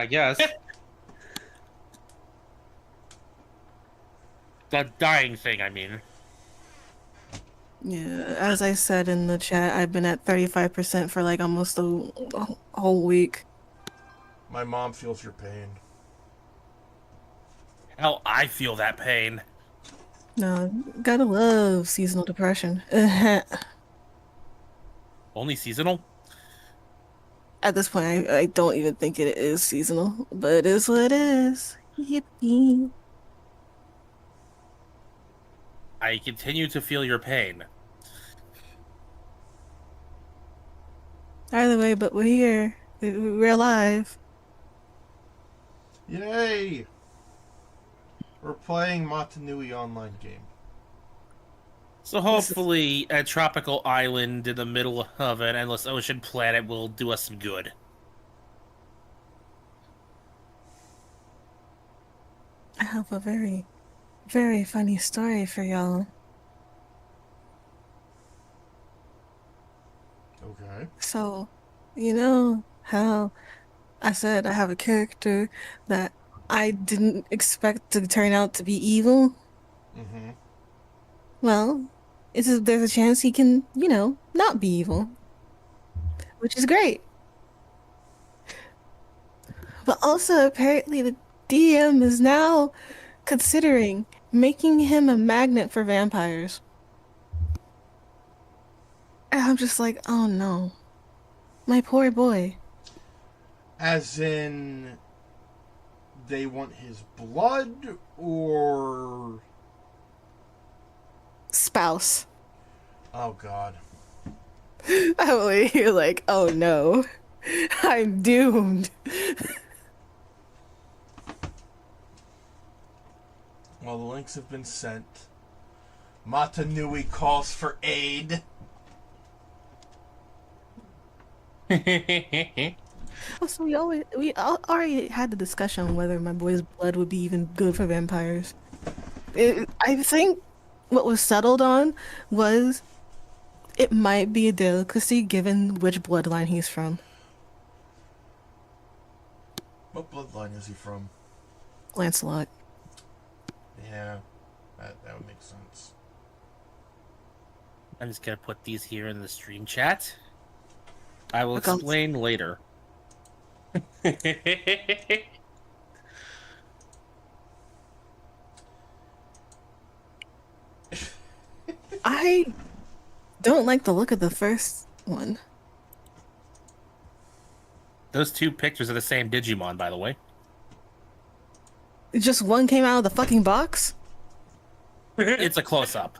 I guess. The dying thing, I mean. Yeah, as I said in the chat, I've been at 35% for like almost a whole week. My mom feels your pain. Hell, I feel that pain. No, gotta love seasonal depression. Only seasonal? At this point, I don't even think it is seasonal, but it is what it is. Yippee. I continue to feel your pain. Either way, but we're here. We're alive. Yay! We're playing Nui Online Game. So hopefully a tropical island in the middle of an endless ocean planet will do us some good. I have a very, very funny story for y'all. Okay. So, you know how I said I have a character that I didn't expect to turn out to be evil? Mm-hmm. Well, there's a chance he can, not be evil, which is great. But also, apparently, the DM is now considering making him a magnet for vampires. And I'm just like, oh no, my poor boy. As in, they want his blood, or... Spouse. Oh, God. You're like, oh no, I'm doomed. Well, the links have been sent. Nui calls for aid. Also, already had the discussion on whether my boy's blood would be even good for vampires. I think what was settled on was it might be a delicacy given which bloodline he's from. What bloodline is he from? Lancelot. Yeah, that would make sense. I'm just gonna put these here in the stream chat. I will Okay. explain later. I don't like the look of the first one. Those two pictures are the same Digimon, by the way. Just one came out of the fucking box? It's a close-up.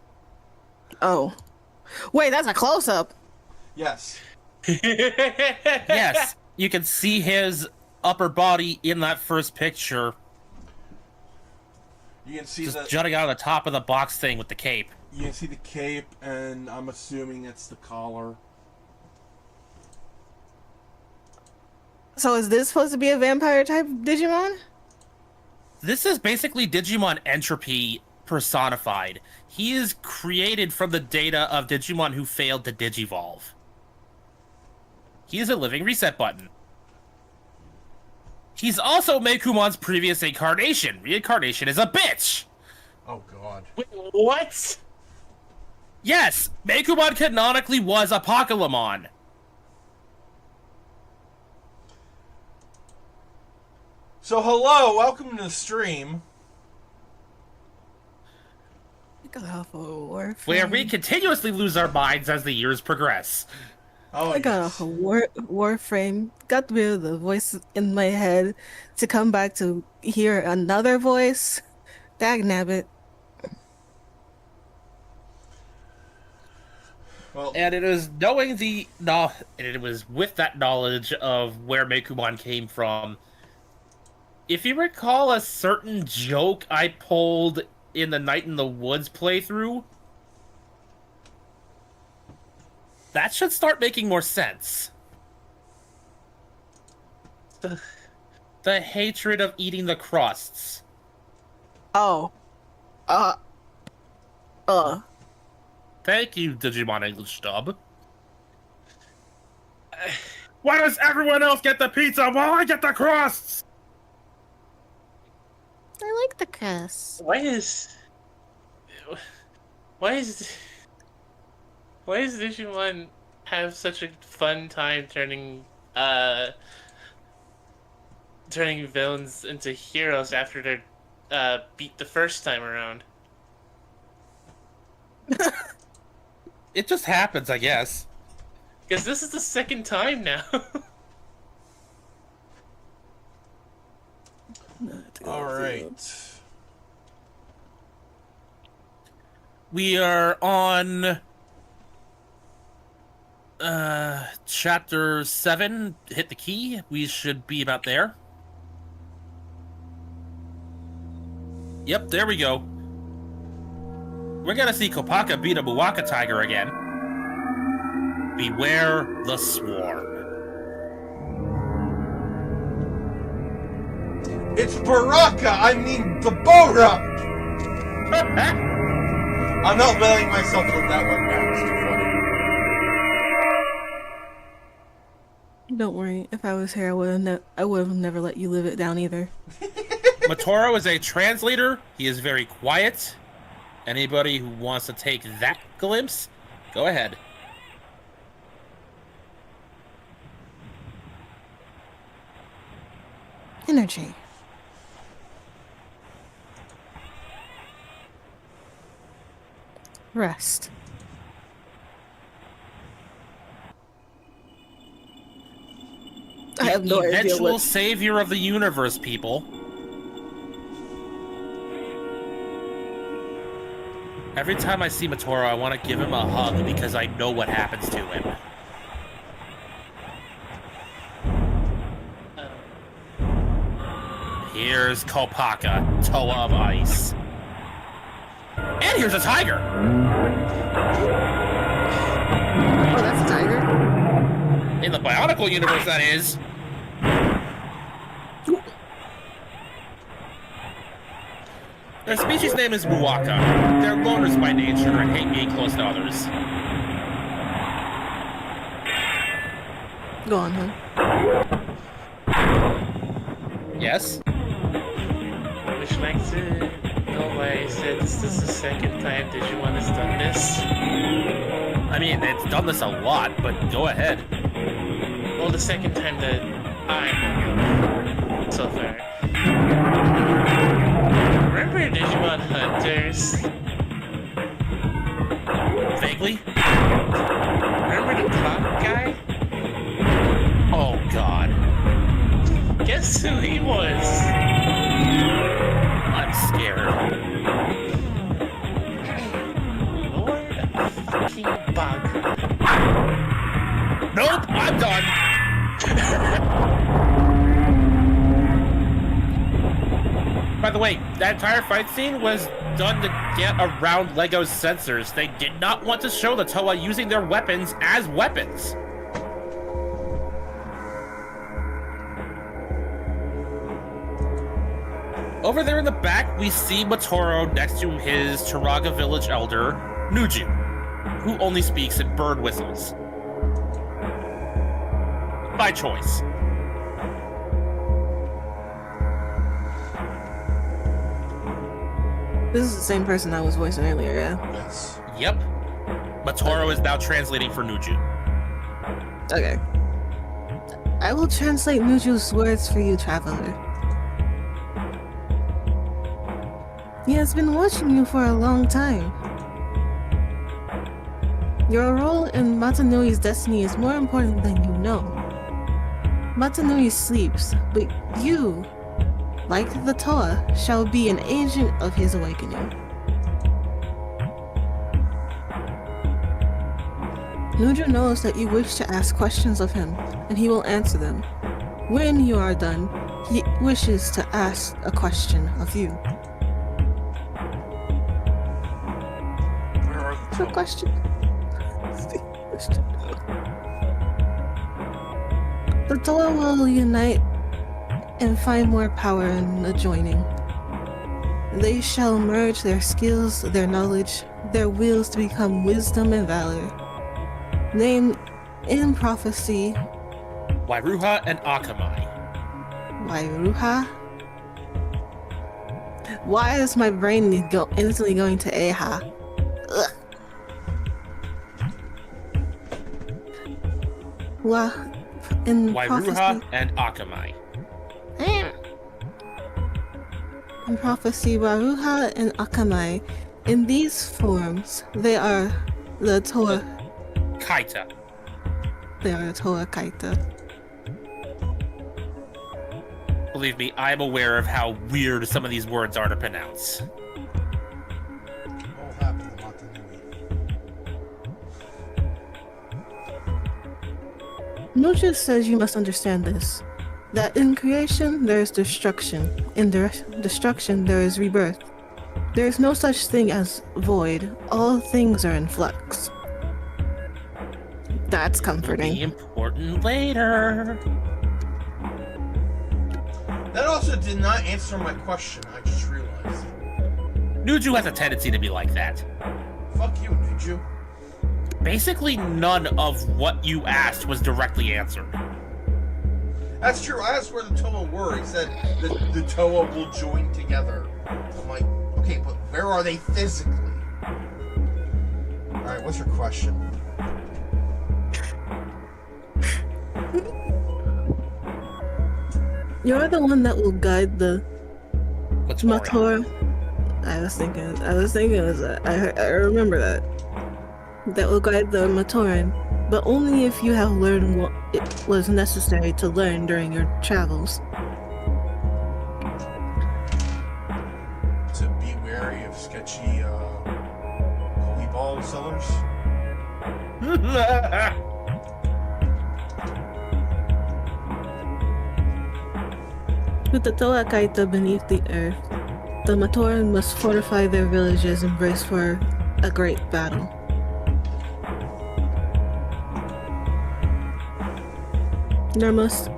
Oh. Wait, that's a close-up. Yes. Yes, you can see his upper body in that first picture. You can see just jutting out of the top of the box thing with the cape. You can see the cape, and I'm assuming it's the collar. So is this supposed to be a vampire type Digimon? This is basically Digimon Entropy personified. He is created from the data of Digimon who failed to Digivolve. He is a living reset button. He's also Mekumon's previous incarnation. Reincarnation is a bitch! Oh, God. Wait, what? Yes, Mekumon canonically was Apocalypmon. So, hello, welcome to the stream. Where we continuously lose our minds as the years progress. Oh, I got yes. a Warframe. Got rid of the voice in my head to come back to hear another voice. Dagnabbit. Well, And it was it was with that knowledge of where Mekumon came from. If you recall a certain joke I pulled in the Night in the Woods playthrough, that should start making more sense. The hatred of eating the crusts. Oh. Thank you, Digimon English dub. Why does everyone else get the pizza while I get the crusts? I like the crest. Why is why is why does Digimon have such a fun time turning villains into heroes after they're beat the first time around? It just happens, I guess. Because this is the second time now. All right. We are on chapter 7. Hit the key. We should be about there. Yep, there we go. We're gonna see Kopaka beat a Muwaka tiger again. Beware the swarm. It's Baraka! I mean, the Bora! I'm not letting myself live that one down. It's too funny. Don't worry. If I was here, I would have never let you live it down either. Matoro is a translator. He is very quiet. Anybody who wants to take that glimpse, go ahead. Energy. Rest. I have no idea Eventual what... savior of the universe, people. Every time I see Matoro, I want to give him a hug because I know what happens to him. Here's Kopaka, Toa of Ice. And here's a tiger! Oh, that's a tiger? In the Bionicle universe, that is. Their species name is Muwaka. They're loners by nature and hate being close to others. Go on, huh? Yes? Would you like to know why I said this is the second time Digimon has done this? I mean, it's done this a lot, but go ahead. Well, the second time that I know so far. Remember Digimon Hunters? Vaguely? Remember the clock guy? Oh, God. Guess who he was? I'm scared. Lord fucking Bug. Nope, I'm done. By the way, that entire fight scene was done to get around Lego's censors. They did not want to show the Toa using their weapons as weapons. Over there in the back, we see Matoro next to his Turaga village elder, Nuju, who only speaks in bird whistles. By choice. This is the same person I was voicing earlier, yeah? Yes. Yep. Matoro is now translating for Nuju. Okay. I will translate Nuju's words for you, traveler. He has been watching you for a long time. Your role in Matanui's destiny is more important than you know. Matanui sleeps, but you, like the Toa, shall be an agent of his awakening. Nuju knows that you wish to ask questions of him, and he will answer them. When you are done, he wishes to ask a question of you. Where are the Good question. The Toa will unite and find more power in the joining. They shall merge their skills, their knowledge, their wills to become wisdom and valor. Named in prophecy Wairuha and Akamai. Wairuha Why is my brain instantly going to Eha? Ugh. Well, in Wairuha prophecy, and Akamai. in prophecy, Waruha and Akamai, in these forms, they are the Toa. Kaita. They are the Toa Kaita. Believe me, I'm aware of how weird some of these words are to pronounce. What happened to Mata Nui? Nuja says you must understand this. That in creation there is destruction. In destruction there is rebirth. There is no such thing as void. All things are in flux. That's Be comforting. important later. That also did not answer my question, I just realized. Nuju has a tendency to be like that. Fuck you, Nuju. Basically, none of what you asked was directly answered. That's true, I asked where the Toa were. He said the Toa will join together. I'm like, okay, but where are they physically? Alright, what's your question? You're the one that will guide the What's more? Matora. I was thinking of that. I remember that. That will guide the Matoran, but only if you have learned what it was necessary to learn during your travels. To be wary of sketchy, holy ball sellers? With the Toa Kaita beneath the earth, the Matoran must fortify their villages and brace for a great battle. There must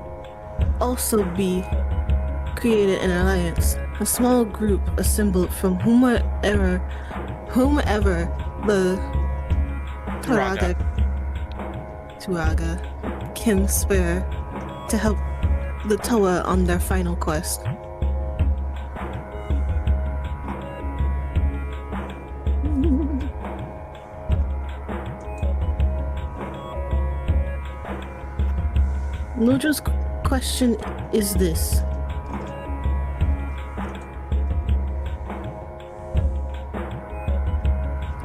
also be created an alliance, a small group assembled from whomever the Turaga can spare to help the Toa on their final quest. Nujo's question is this.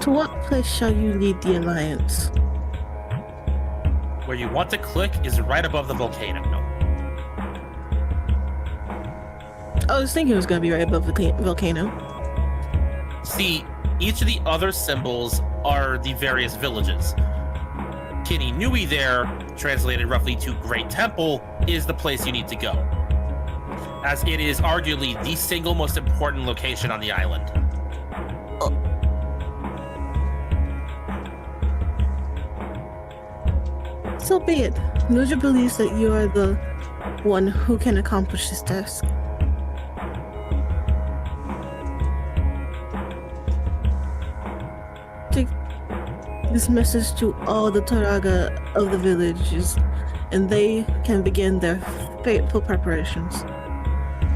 To what place shall you lead the alliance? Where you want to click is right above the volcano. I was thinking it was going to be right above the volcano. See, each of the other symbols are the various villages. Kini Nui there, translated roughly to Great Temple, is the place you need to go, as it is arguably the single most important location on the island. So be it. Nuja believes that you are the one who can accomplish this task. Take this message to all the Turaga of the villages, and they can begin their fateful preparations.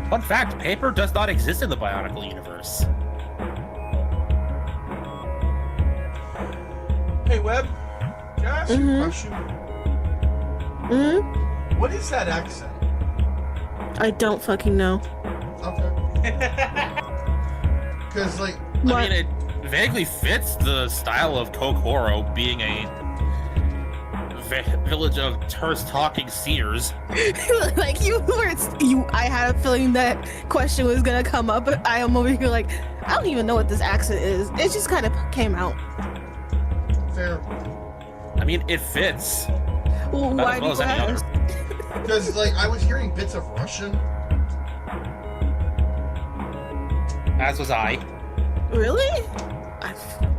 Fun fact, paper does not exist in the Bionicle universe. Hey, Webb, can I ask you a question? What is that accent? I don't fucking know. Okay. Because, like, What? I mean, it vaguely fits the style of Kokoro being a village of terse talking seers. Like I had a feeling that question was gonna come up, but I am over here like, I don't even know what this accent is. It just kind of came out. fair. I mean, it fits. Well, About why as do well as you any other. ask? Because, like, I was hearing bits of Russian. As was I. Really?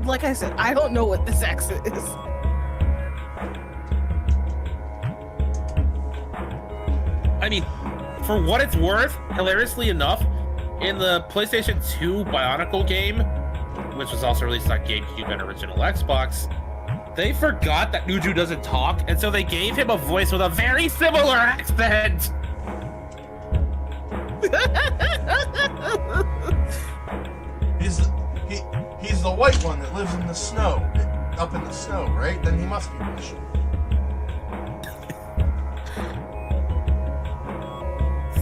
Like I said, I don't know what this accent is. I mean, for what it's worth, hilariously enough, in the PlayStation 2 Bionicle game, which was also released on GameCube and original Xbox, they forgot that Nuju doesn't talk, and so they gave him a voice with a very similar accent. the white one that lives in the snow, up in the snow, right? Then he must be Russian.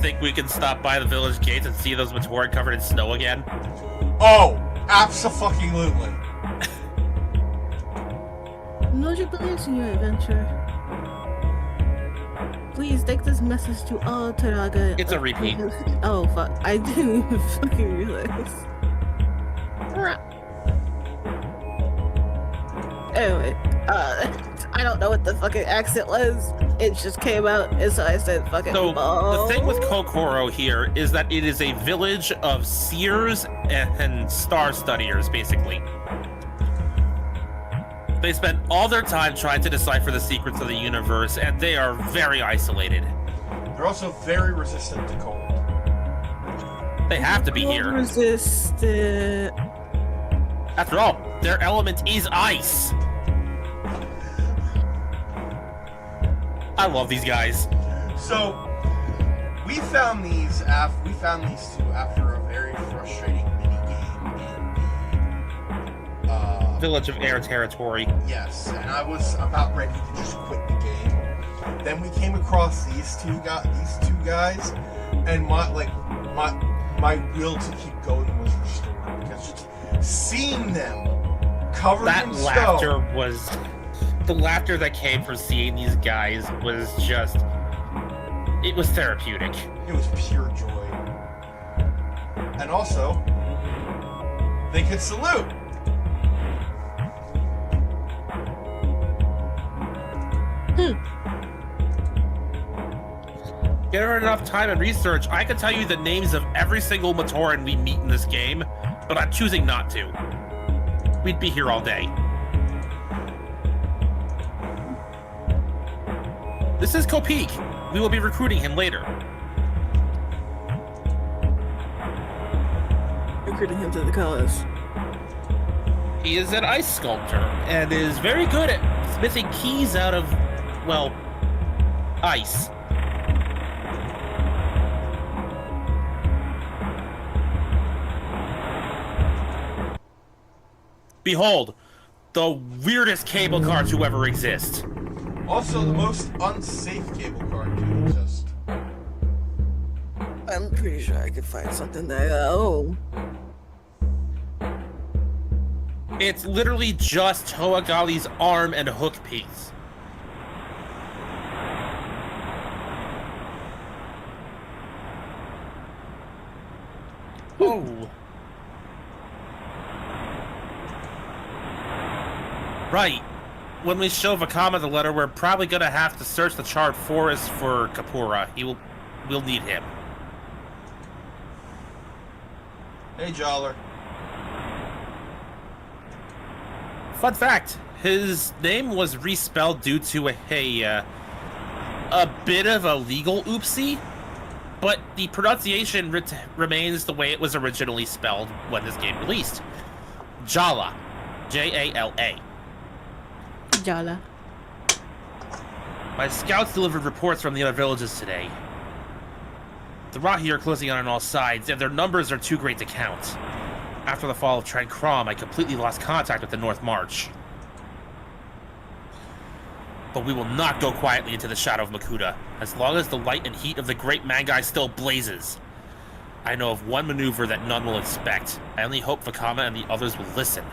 Think we can stop by the village gates and see those Matoran covered in snow again? Oh, abso-fucking-lutely. Noji believes in your adventure. Please take this message to all Taraga. It's a repeat. Oh fuck! I didn't even fucking realize. Anyway, I don't know what the fucking accent was. It just came out, and so I said fucking. So balls. the thing with Kokoro here is that it is a village of seers and star studiers, basically. They spend all their time trying to decipher the secrets of the universe, and they are very isolated. They're also very resistant to cold. They have to be here. Resistant. After all, their element is ice. I love these guys. So we found these two after a very frustrating mini game in the Village of Air territory. yes, and I was about ready to just quit the game. Then we came across these two guys, and my will to keep going was restored because just seeing them covered That in laughter snow. was... The laughter that came from seeing these guys was just... It was therapeutic. It was pure joy. And also, they could salute. Given enough time and research, I can tell you the names of every single Matoran we meet in this game, but I'm choosing not to. We'd be here all day. This is Kopik. We will be recruiting him later. Recruiting him to the cause. He is an ice sculptor and is very good at smithing keys out of, well, ice. Behold, the weirdest cable car to ever exist. Also, the most unsafe cable car to exist. I'm pretty sure I could find something there. Oh. It's literally just Toagali's arm and hook piece. Oh. Right. When we show Vakama the letter, we're probably gonna have to search the charred forest for Kapura. We'll need him. Hey, Joller. Fun fact, his name was respelled due to a bit of a legal oopsie, but the pronunciation remains the way it was originally spelled when this game released. Jala. Jala. Jala. My scouts delivered reports from the other villages today. The Rahi are closing in on all sides, and their numbers are too great to count. After the fall of Trankram, I completely lost contact with the North March. But we will not go quietly into the shadow of Makuta, as long as the light and heat of the great Mangai still blazes. I know of one maneuver that none will expect. I only hope Vakama and the others will listen.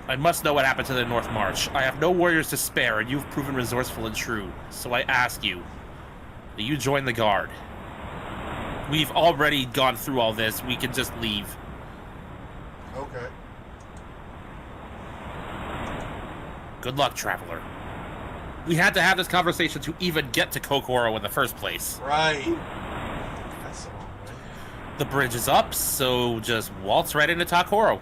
I must know what happened to the North March. I have no warriors to spare, and you've proven resourceful and true. So I ask you, will you join the Guard? We've already gone through all this. We can just leave. Okay. Good luck, traveler. We had to have this conversation to even get to Kokoro in the first place. Right. That's the wrong way. The bridge is up, so just waltz right into Takoro.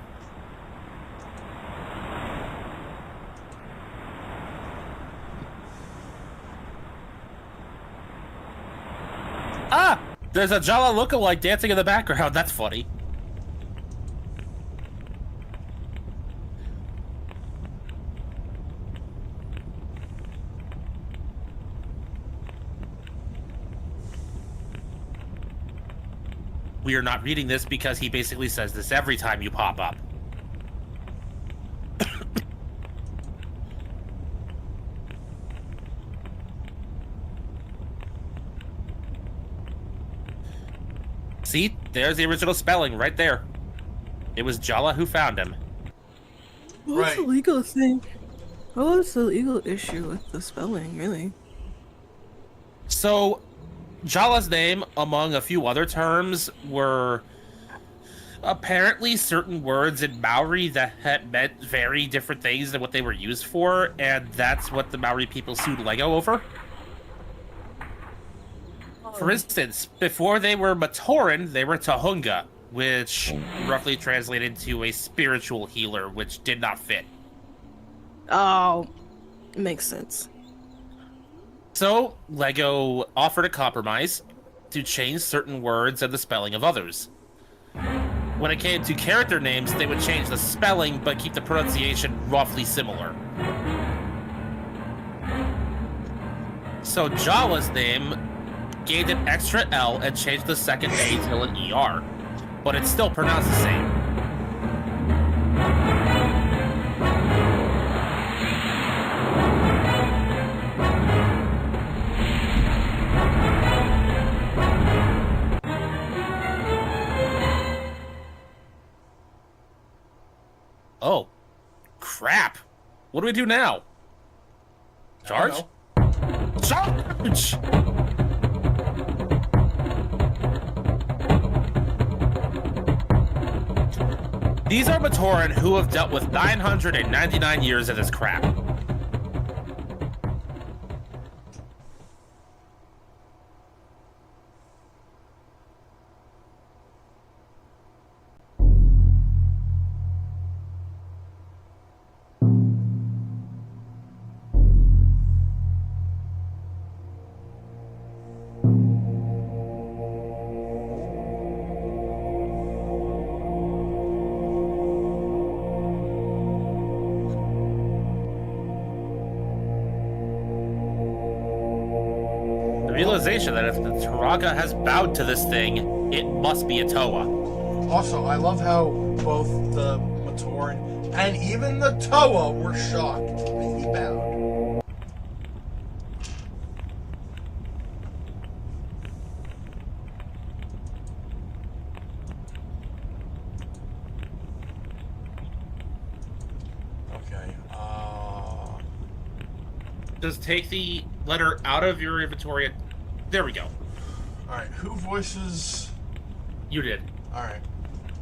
Ah! There's a Jala lookalike dancing in the background. That's funny. We are not reading this because he basically says this every time you pop up. See, there's the original spelling right there. It was Jala who found him. What's the Right. legal thing? What was the legal issue with the spelling, really? So, Jala's name, among a few other terms, were apparently certain words in Maori that had meant very different things than what they were used for, and that's what the Maori people sued Lego over. For instance, before they were Matoran, they were Tahunga, which roughly translated to a spiritual healer, which did not fit. Oh, makes sense. So, Lego offered a compromise to change certain words and the spelling of others. When it came to character names, they would change the spelling but keep the pronunciation roughly similar. So Jala's name gained an extra L and changed the second A to an ER, but it's still pronounced the same. Oh, crap. What do we do now? Charge? Charge! These are Matoran who have dealt with 999 years of this crap. The realization that if the Taraga has bowed to this thing, it must be a Toa. Also, I love how both the Matoran and even the Toa were shocked that he bowed. Okay, Just take the letter out of your inventory. There we go. alright, who voices... You did. Alright.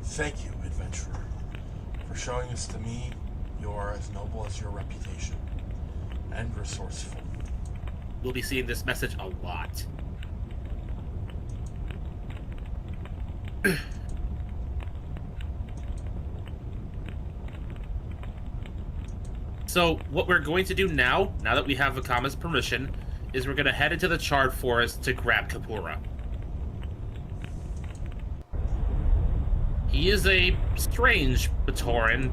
Thank you, adventurer, for showing this to me. You are as noble as your reputation, and resourceful. We'll be seeing this message a lot. So, what we're going to do now that we have Akama's permission, is we're going to head into the Charred Forest to grab Kapura. He is a strange Batoran,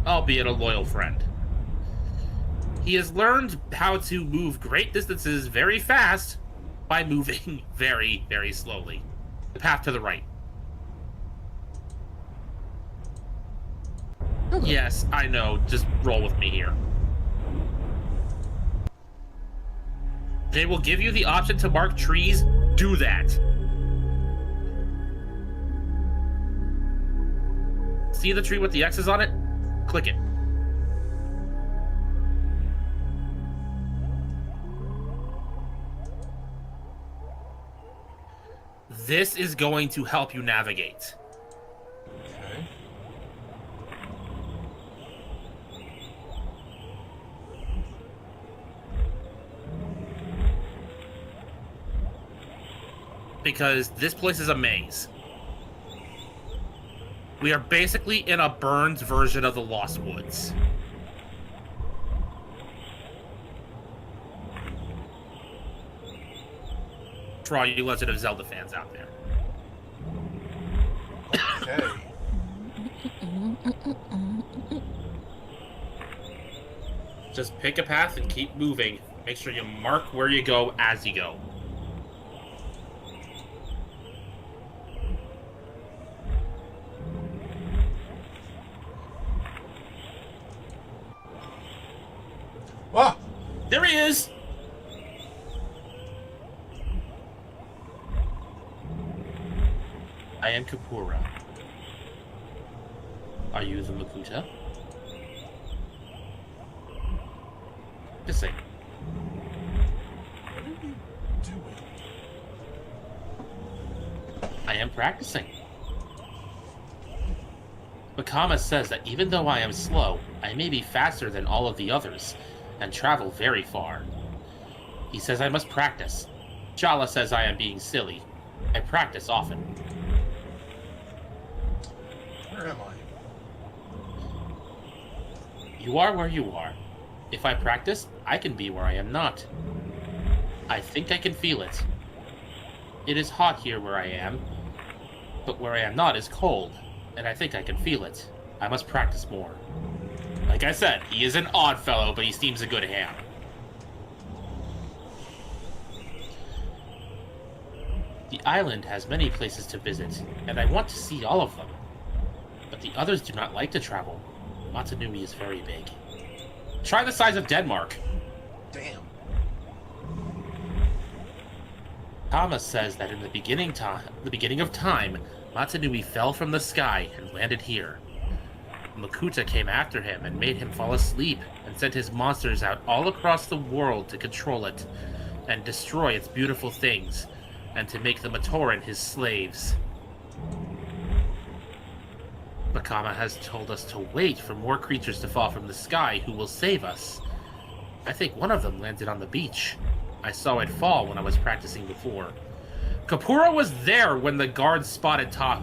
albeit a loyal friend. He has learned how to move great distances very fast by moving very, very slowly. The path to the right. Yes, I know. Just roll with me here. They will give you the option to mark trees. Do that. See the tree with the X's on it? Click it. This is going to help you navigate. Okay. Because this place is a maze. We are basically in a burned version of the Lost Woods. For all you Legend of Zelda fans out there. Okay. Just pick a path and keep moving. Make sure you mark where you go as you go. he is! I am Kapura. Are you the Makuta? Just say. What are you doing? I am practicing. Makama says that even though I am slow, I may be faster than all of the others, and travel very far. He says I must practice. Jala says I am being silly. I practice often. Where am I? You are where you are. If I practice, I can be where I am not. I think I can feel it. It is hot here where I am, but where I am not is cold, and I think I can feel it. I must practice more. Like I said, he is an odd fellow, but he seems a good ham. The island has many places to visit, and I want to see all of them. But the others do not like to travel. Matanui is very big. Try the size of Denmark. Damn. Thomas says that in the beginning of time, Matanui fell from the sky and landed here. Makuta came after him and made him fall asleep and sent his monsters out all across the world to control it and destroy its beautiful things and to make the Matoran his slaves. Makama has told us to wait for more creatures to fall from the sky who will save us. I think one of them landed on the beach. I saw it fall when I was practicing before. Kapura was there when the guards spotted Tahu.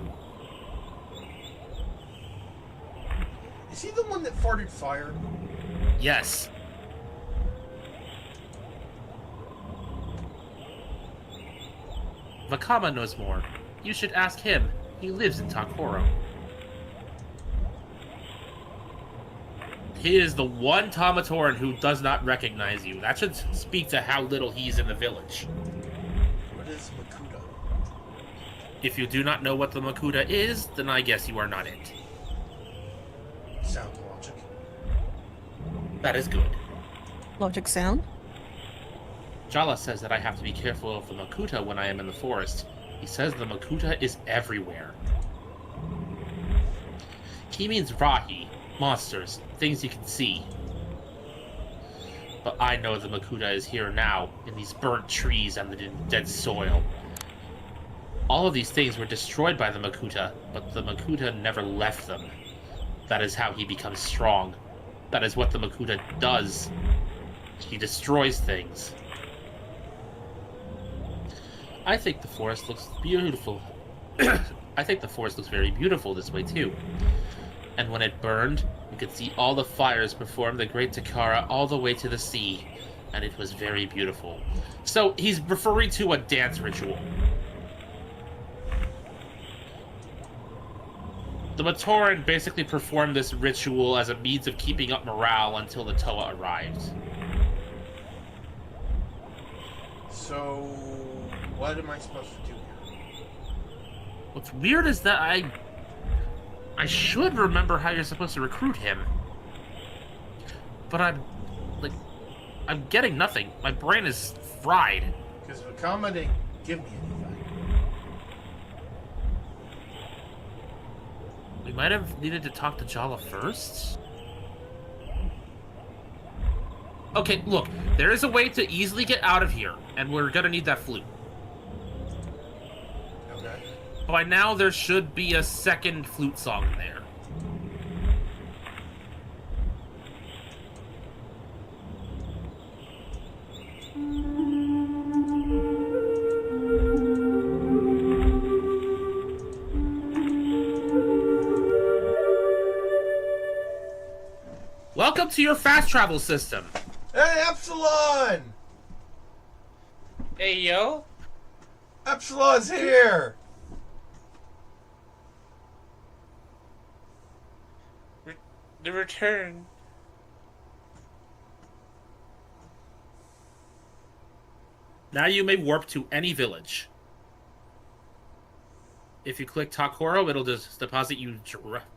Is he the one that farted fire? Yes. Makama knows more. You should ask him. He lives in Takoro. He is the one Tamatoran who does not recognize you. That should speak to how little he's in the village. What is Makuta? If you do not know what the Makuta is, then I guess you are not it. Sound logic. That is good. Logic sound? Jala says that I have to be careful of the Makuta when I am in the forest. He says the Makuta is everywhere. He means Rahi, monsters, things you can see. But I know the Makuta is here now, in these burnt trees and the dead soil. All of these things were destroyed by the Makuta, but the Makuta never left them. That is how he becomes strong. That is what the Makuta does. He destroys things. I think the forest looks beautiful. I think the forest looks very beautiful this way too. And when it burned, you could see all the fires perform the Great Takara all the way to the sea, and it was very beautiful. So he's referring to a dance ritual. The Matoran basically performed this ritual as a means of keeping up morale until the Toa arrived. So, what am I supposed to do here? What's weird is that I should remember how you're supposed to recruit him. But I'm getting nothing. My brain is fried. Because Vakama didn't give me anything. We might have needed to talk to Jala first? Okay, look, there is a way to easily get out of here, and we're gonna need that flute. Okay. By now, there should be a second flute song in there. Welcome to your fast travel system. Hey, Epsilon! Hey, yo. Epsilon's here! The return. Now you may warp to any village. If you click Takoro, it'll just deposit you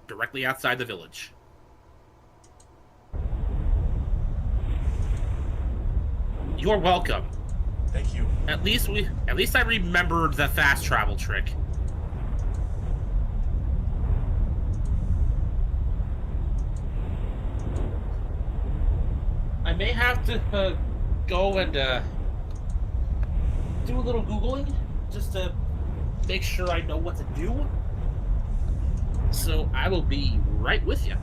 directly outside the village. You're welcome. Thank you. At least I remembered the fast travel trick. I may have to go and do a little Googling just to make sure I know what to do. So I will be right with you.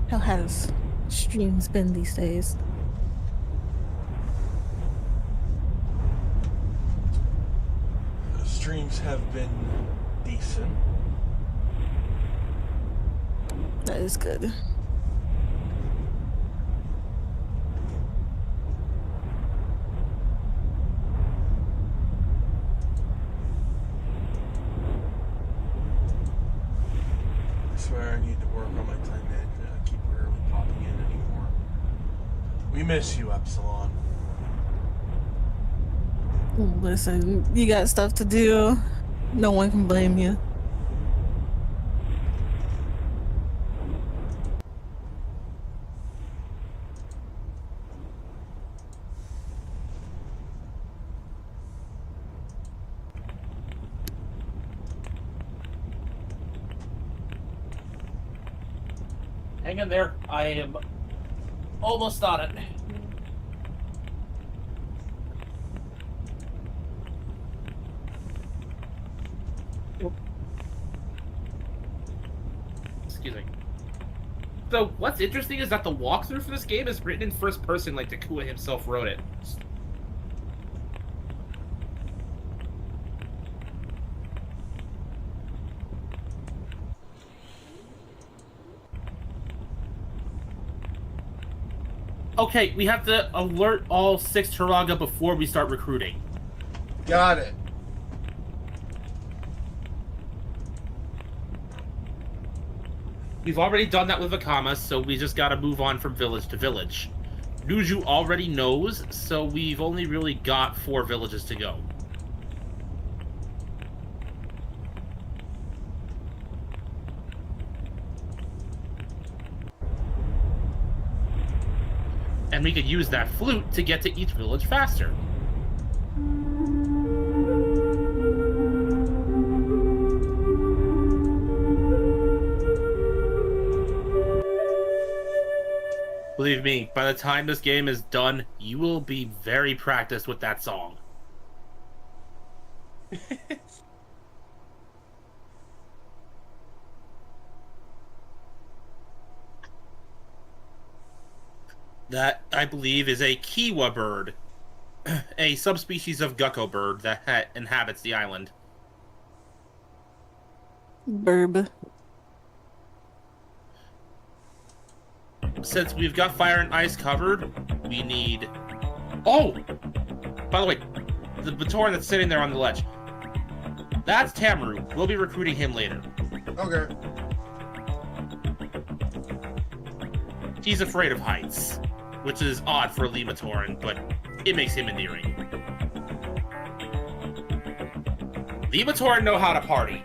How has streams been these days? The streams have been decent. That is good. I swear I need to work on my time management. I keep rarely popping in anymore. We miss you, Epsilon. Listen, you got stuff to do. No one can blame you. Hang in there. I am almost on it. Excuse me. So, what's interesting is that the walkthrough for this game is written in first person like Takua himself wrote it. Okay, we have to alert all 6 Turaga before we start recruiting. Got it. We've already done that with Akama, so we just gotta move on from village to village. Nuju already knows, so we've only really got 4 villages to go. And we could use that flute to get to each village faster. Believe me, by the time this game is done, you will be very practiced with that song. That, I believe, is a Kiwa bird, a subspecies of gecko bird that inhabits the island. Burb. Since we've got fire and ice covered, we need... Oh! By the way, the Batoran that's sitting there on the ledge. That's Tamaru. We'll be recruiting him later. Okay. He's afraid of heights, which is odd for a Lematoran, but it makes him endearing. Lematoran know how to party.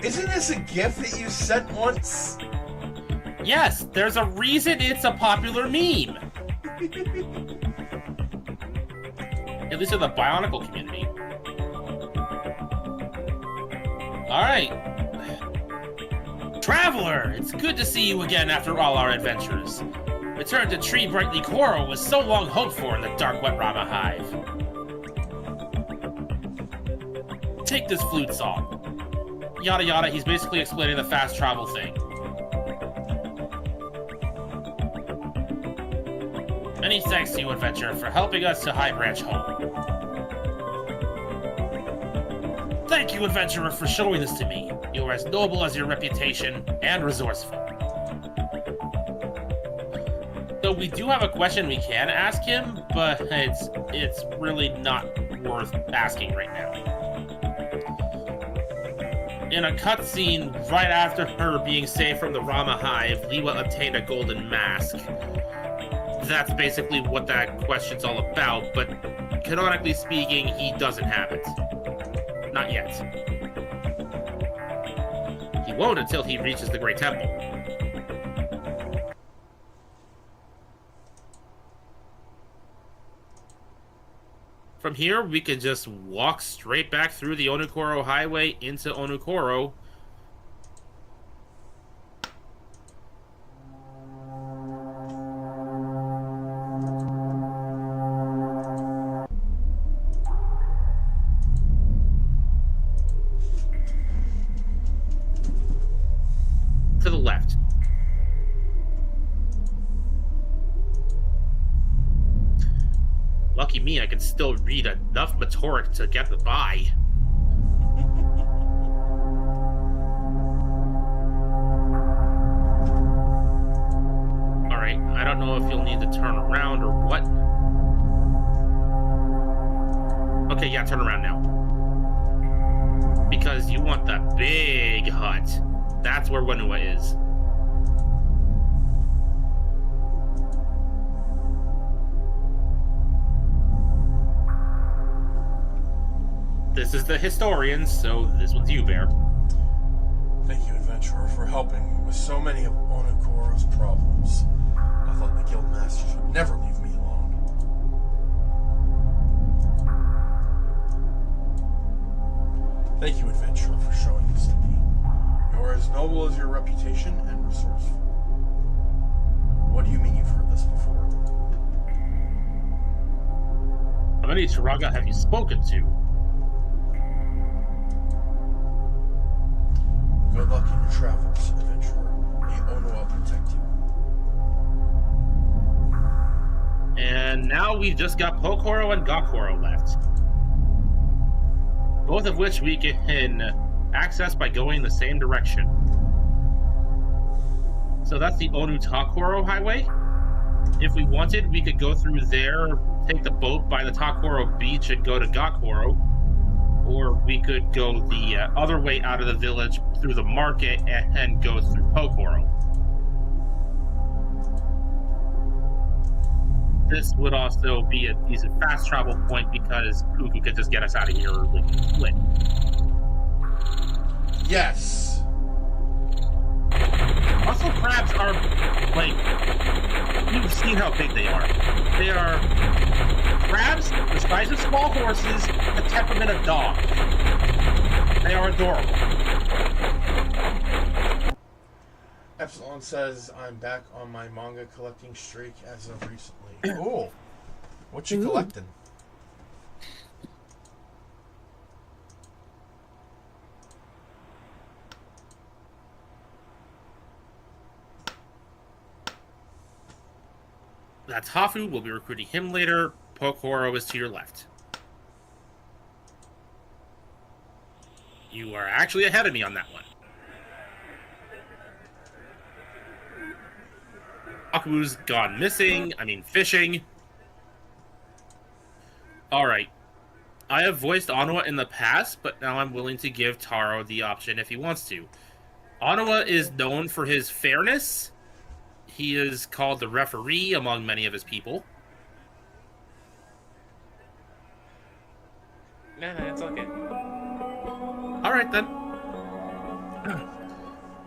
Isn't this a gift that you sent once? Yes, there's a reason it's a popular meme. At least in the Bionicle community. Alright. Traveler, it's good to see you again after all our adventures. Return to Tree Brightly Coral was so long hoped for in the Dark Wet Rama Hive. Take this flute song. Yada yada, he's basically explaining the fast travel thing. Many thanks to you, adventurer, for helping us to High Branch home. Thank you, adventurer, for showing this to me. You are as noble as your reputation and resourceful. So we do have a question we can ask him, but it's really not worth asking right now. In a cutscene right after her being saved from the Rama Hive, Liwa obtained a golden mask. That's basically what that question's all about, but canonically speaking, he doesn't have it. Not yet. He won't until he reaches the Great Temple. From here, we could just walk straight back through the Onukoro Highway into Onukoro. To the left. Lucky me, I can still read enough Matoric to get by. Alright, I don't know if you'll need to turn around or what. Okay, yeah, turn around now. Because you want the big hut. That's where Whenua is. This is the historian, so this one's you, Bear. Thank you, adventurer, for helping with so many of Onukoro's problems. I thought the guild masters would never leave me alone. Thank you, adventurer, for showing this to me. You're as noble as your reputation and resourceful. What do you mean you've heard this before? How many Turaga have you spoken to? Good luck in your travels, adventurer. May Onua protect you. And now we've just got Pokoro and Gakoro left. Both of which we can access by going the same direction. So that's the Onu-Takoro Highway. If we wanted, we could go through there, take the boat by the Takoro Beach and go to Gakoro. Or we could go the other way out of the village through the market and go through Pokoro. This would also be a decent fast travel point because Kuku could just get us out of here with split. Yes! Also, crabs are, like, you've seen how big they are. They are crabs the size of small horses, the temperament of dogs. They are adorable. Epsilon says I'm back on my manga collecting streak as of recently. Ooh. What you collecting? That's Hafu. We'll be recruiting him later. Pokoro is to your left. You are actually ahead of me on that one. Aku's gone missing. I mean, fishing. Alright. I have voiced Onua in the past, but now I'm willing to give Taro the option if he wants to. Onua is known for his fairness. He is called the referee among many of his people. No, it's okay. Alright then.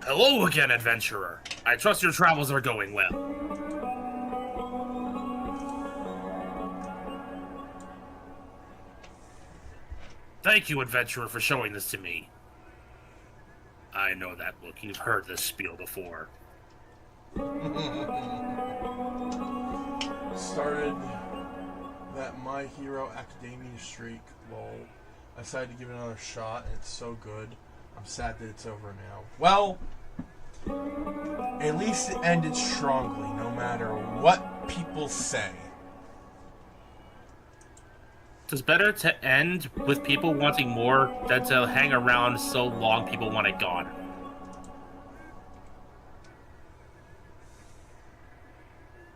Hello again, adventurer. I trust your travels are going well. Thank you, adventurer, for showing this to me. I know that look. You've heard this spiel before. Started that My Hero Academia streak, lol. I decided to give it another shot, and it's so good. I'm sad that it's over now. Well, at least it ended strongly, no matter what people say. It's better to end with people wanting more than to hang around so long people want it gone.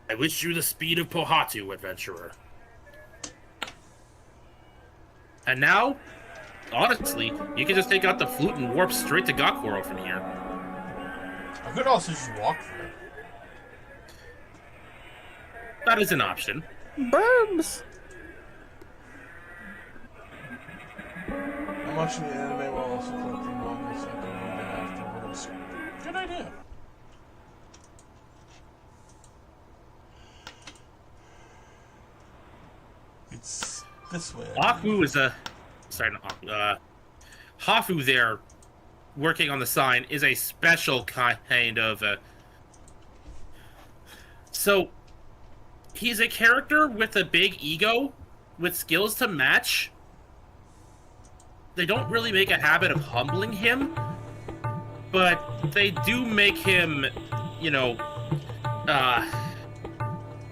I wish you the speed of Pohatu, adventurer. And now, honestly, you can just take out the flute and warp straight to Gakuro from here. I could also just walk there. That is an option. Burbs. I'm watching the anime while also collecting manga so I can read it afterwards. Good idea. It's this way. Hafu is a... Sorry, not Hafu. Hafu there, working on the sign, is a special kind of... So, he's a character with a big ego, with skills to match. They don't really make a habit of humbling him, but they do make him, you know,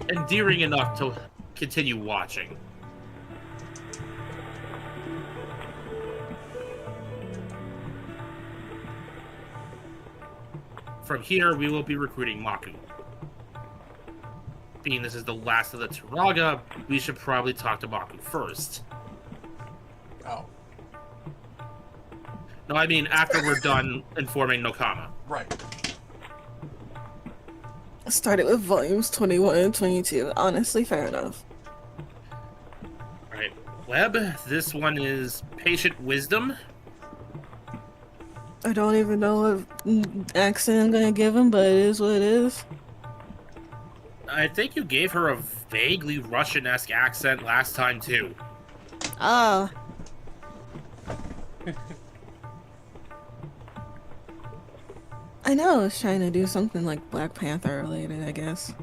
endearing enough to continue watching. From here, we will be recruiting Maku. Being this is the last of the Turaga, we should probably talk to Maku first. Oh, No, I mean after we're done informing Nokama. right. Started with volumes 21 and 22. Honestly, fair enough. Alright, Web, this one is Patient Wisdom. I don't even know what accent I'm gonna give him, but it is what it is. I think you gave her a vaguely Russian-esque accent last time, too. Ah. I know I was trying to do something like Black Panther related, I guess.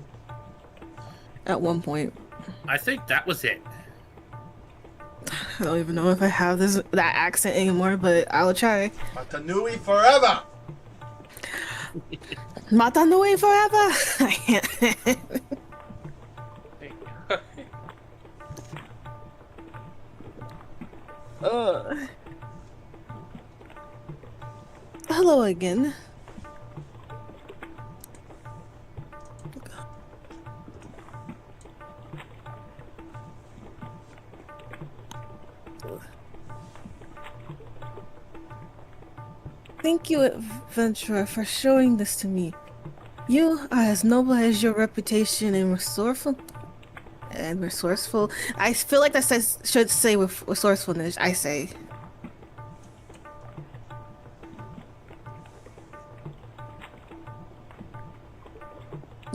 At one point. I think that was it. I don't even know if I have that accent anymore, but I'll try. Mata Nui forever! Mata Nui forever! I can't. Hello again. Thank you, adventurer, for showing this to me. You are as noble as your reputation and resourceful. I feel like that should say with resourcefulness. I say.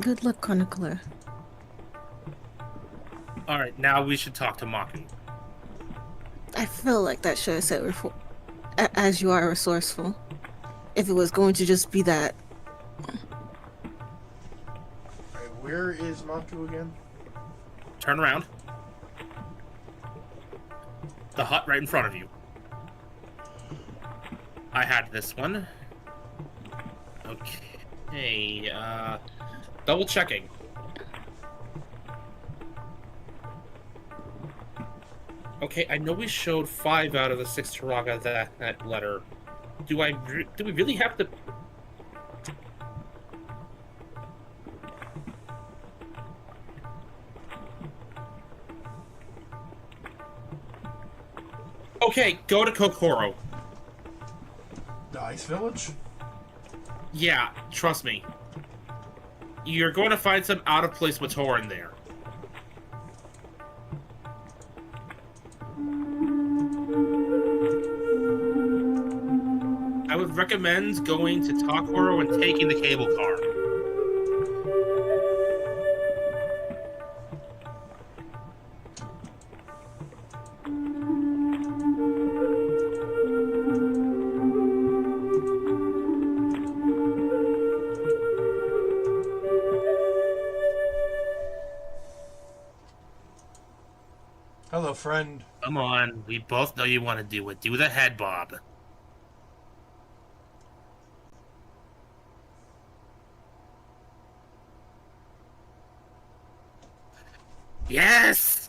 Good luck, chronicler. Alright, now we should talk to Maku. I feel like that should have said as you are resourceful. If it was going to just be that. Alright, where is Maku again? Turn around. The hut right in front of you. I had this one. Okay, double checking. Okay, I know we showed 5 out of the 6 Turaga that letter. Do we really have to... Okay, go to Kokoro. The Ice Village? Yeah, trust me. You're going to find some out-of-place Matoran there. I would recommend going to Takoro and taking the cable car. Hello, friend. Come on, we both know you want to do it. Do the head bob. Yes!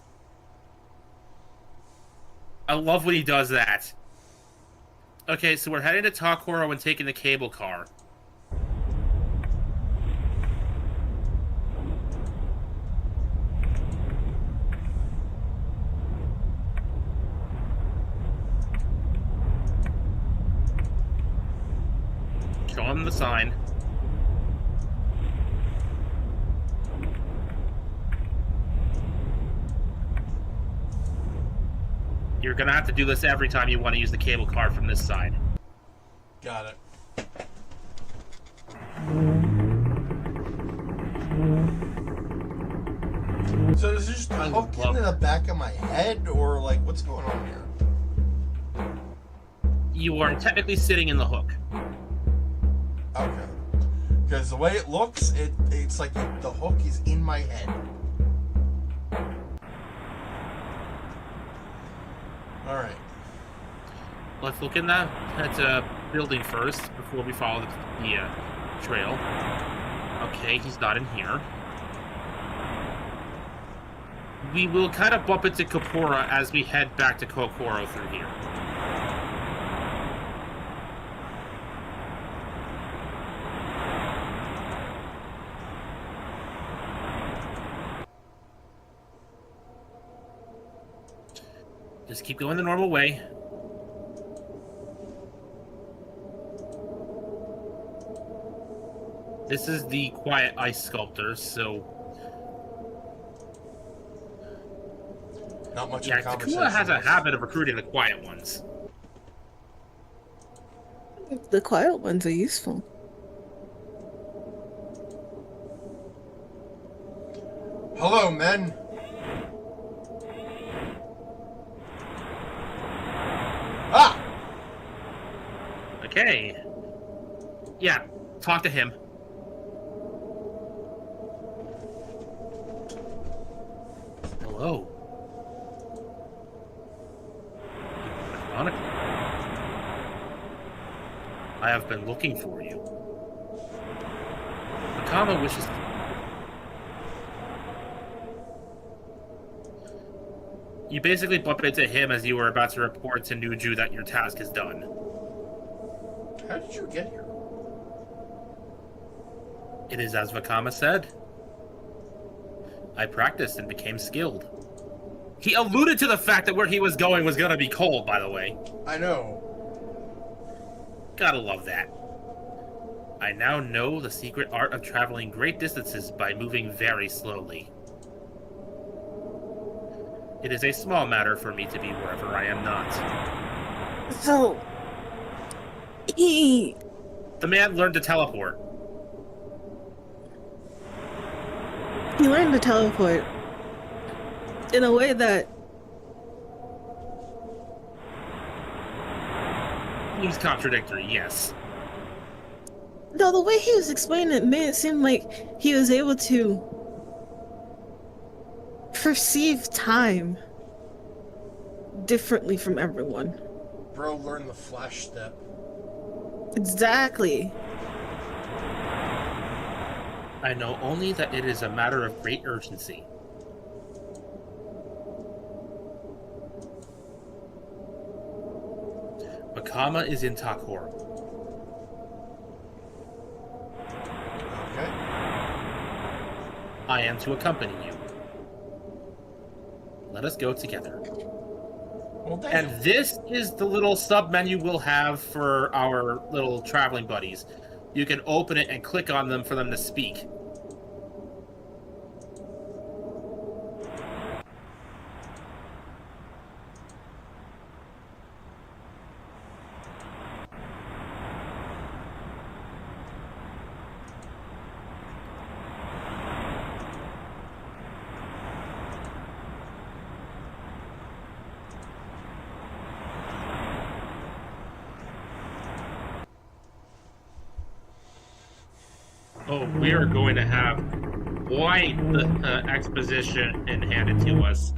I love when he does that. Okay, so we're heading to Takoro and taking the cable car. from the sign. You're gonna have to do this every time you want to use the cable car from this side. Got it. So does it just hook into the back of my head, or like what's going on here? You are technically sitting in the hook. Okay. Because the way it looks, it's like the hook is in my head. All right. Let's look in that building first before we follow the trail. Okay, he's not in here. We will kind of bump into Kapora as we head back to Kokoro through here. Just keep going the normal way. This is the Quiet Ice Sculptor, so... Not much yeah, of a conversation. Takua has a habit of recruiting the quiet ones. The quiet ones are useful. Hello, men. Ah! Okay. Yeah, talk to him. Hello. Veronica. I have been looking for you. Makama wishes... You basically bump into him as you were about to report to Nuju that your task is done. How did you get here? It is as Vakama said. I practiced and became skilled. He alluded to the fact that where he was going was going to be cold, by the way. I know. Gotta love that. I now know the secret art of traveling great distances by moving very slowly. It is a small matter for me to be wherever I am not. So, he The man learned to teleport. learned to teleport in a way that He's contradictory, yes. no, the way he was explaining it made it seem like he was able to perceive time differently from everyone. Bro, learn the flash step. Exactly. I know only that it is a matter of great urgency. Makama is in Takor. Okay. I am to accompany you. Let us go together. Well, damn. And this is the little sub-menu we'll have for our little traveling buddies. You can open it and click on them for them to speak. Oh, we are going to have quite the exposition handed to us.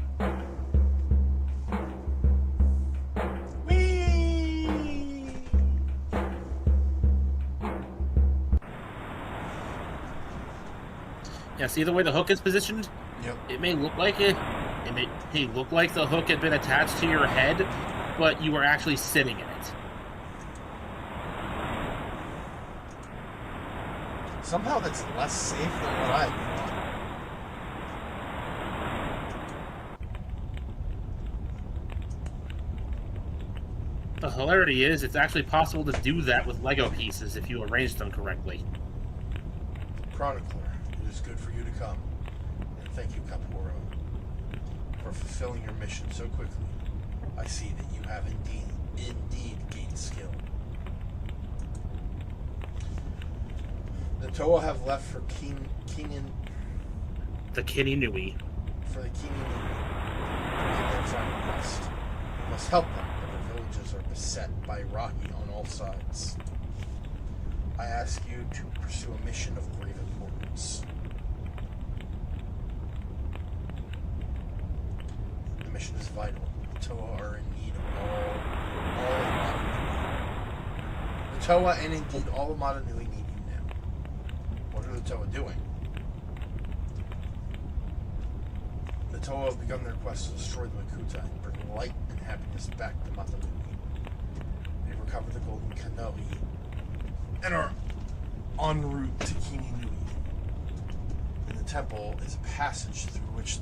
Whee! Yeah, see the way the hook is positioned? Yep. It may look like it may look like the hook had been attached to your head, but you were actually sitting in it. Somehow that's less safe than what I thought. The hilarity is, it's actually possible to do that with Lego pieces if you arrange them correctly. Chronicler, it is good for you to come. And thank you, Caporo, for fulfilling your mission so quickly. I see that you have indeed gained skill. The Toa have left for The Kini Nui. for the Kini Nui to begin their final quest. We must help them, but their villages are beset by Rocky on all sides. I ask you to pursue a mission of grave importance. The mission is vital. The Toa are in need of all of Madanui. The Toa and indeed all of Madanui need you now. What are the Toa doing? The Toa have begun their quest to destroy the Makuta and bring light and happiness back to Madanui. They've recovered the golden Kanoi and are en route to Kini Nui. In the temple is a passage through which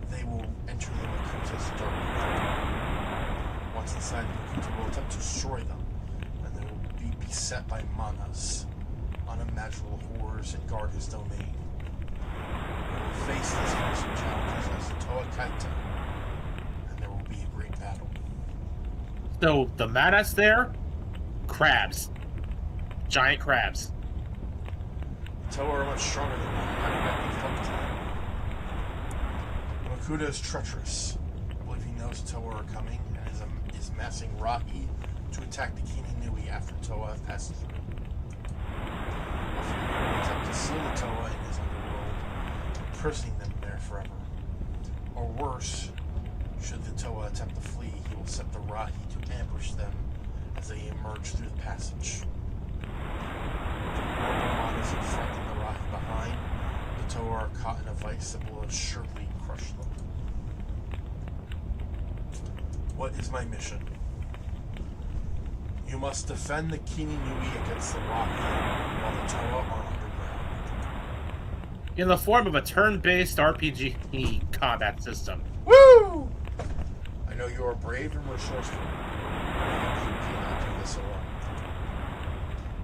they will enter the Makuta's dark world. Once inside, the Makuta will attempt to destroy them, and they will be beset by manas, unimaginable horrors, and guard his domain. They will face these fearsome challenges as the Toa Kaita, and there will be a great battle. So, the manas there? Crabs. Giant crabs. The Toa are much stronger than them, having met these help time. Makuta is treacherous. I believe he knows Toa are coming and is massing Rocky to attack the Kini Nui after Toa have passed through. Often he will attempt to seal the Toa in his underworld, imprisoning them there forever. Or worse, should the Toa attempt to flee, he will set the Rocky to ambush them as they emerge through the passage. With the Morpomon is in front and the Rocky behind, the Toa are caught in a vice that will assuredly crush them. What is my mission? You must defend the Kini Nui against the Rocky while the Toa are underground. In the form of a turn-based RPG combat system. Woo! I know you are brave and resourceful. But you cannot do this alone.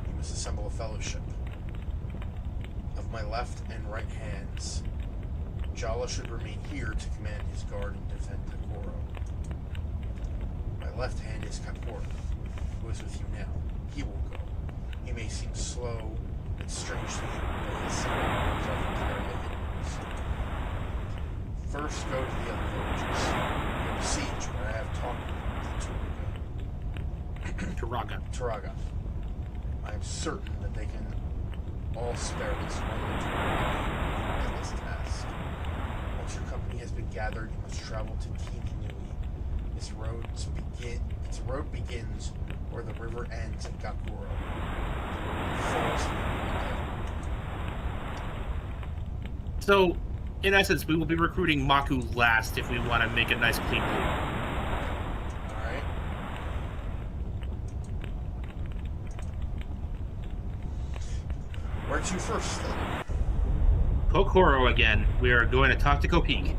You must assemble a fellowship. Of my left and right hands, Jala should remain here to command his guard and defend Kokoro. My left hand is Kapora, who is with you now. He will go. He may seem slow and strange to you, but his single arms often carry a hidden wisdom. First, go to the other villages. Go to Siege, where I have talked with Turaga. I am certain that they can all spare this one Turaga in this task. Once your company has been gathered, you must travel to Kini Nui. Its road begins where the river ends at Gakuro. So, in essence, we will be recruiting Maku last if we want to make a nice clean loop. Alright. Where to first, then? Kokoro again. We are going to talk to Kopik.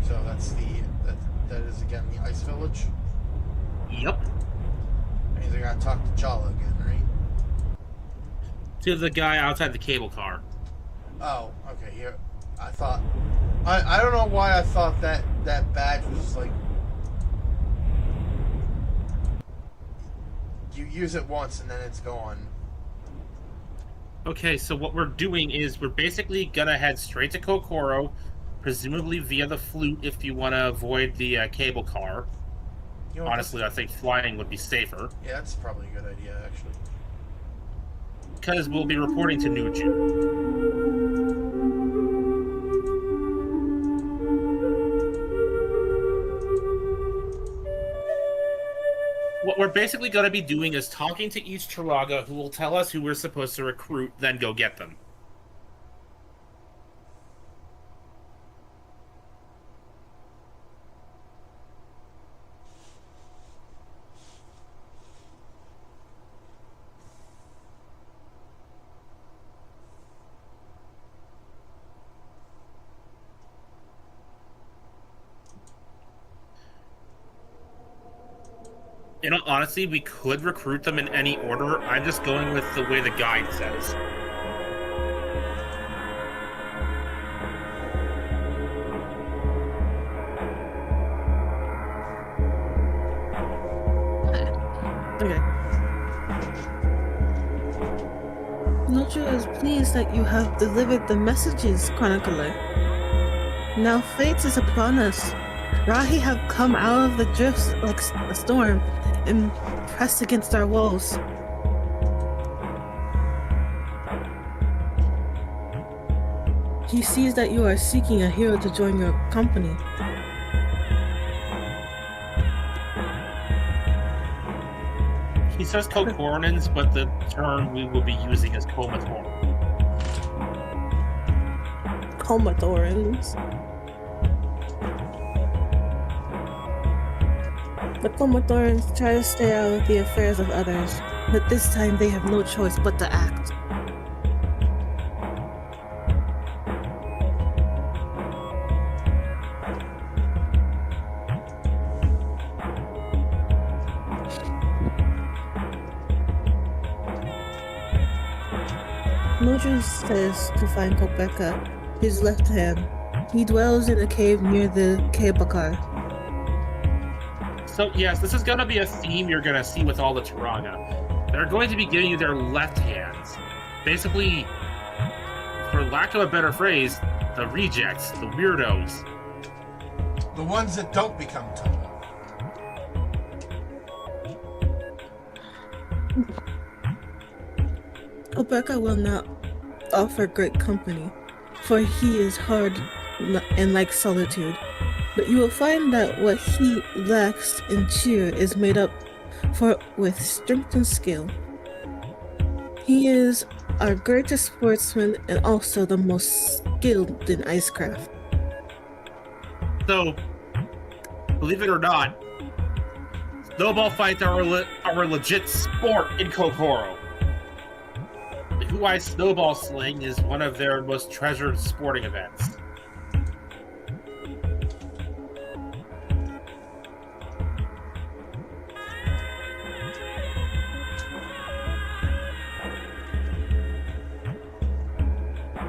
So that's that is again the ice village? Yep. That means I gotta talk to Jala again, right? To the guy outside the cable car. Oh, okay, here. I thought... I don't know why I thought that badge was like... You use it once and then it's gone. Okay, so what we're doing is we're basically gonna head straight to Kokoro, presumably via the flute if you want to avoid the cable car. You know, Honestly, I think flying would be safer. Yeah, that's probably a good idea, actually. Because we'll be reporting to Nuju. What we're basically going to be doing is talking to each Turaga who will tell us who we're supposed to recruit, then go get them. In all honesty, we could recruit them in any order. I'm just going with the way the guide says. Okay. Nojo is pleased that you have delivered the messages, Chronicler. Now fate is upon us. Rahi have come out of the drifts like a storm and pressed against our walls. He sees that you are seeking a hero to join your company. He says Kokorinans, but the term we will be using is Komator. Comatorans. The Comatorans try to stay out of the affairs of others, but this time they have no choice but to act. Nojo says to find Kopeka, his left hand. He dwells in a cave near the Kebakar. So yes, this is going to be a theme you're going to see with all the Turaga. They're going to be giving you their left hands. Basically, for lack of a better phrase, the rejects, the weirdos. The ones that don't become tall. Kopeka will not offer great company, for he is hard and like solitude. But you will find that what he lacks in cheer is made up for with strength and skill. He is our greatest sportsman and also the most skilled in icecraft. So, believe it or not, snowball fights are a legit sport in Kokoro. The Huai snowball sling is one of their most treasured sporting events.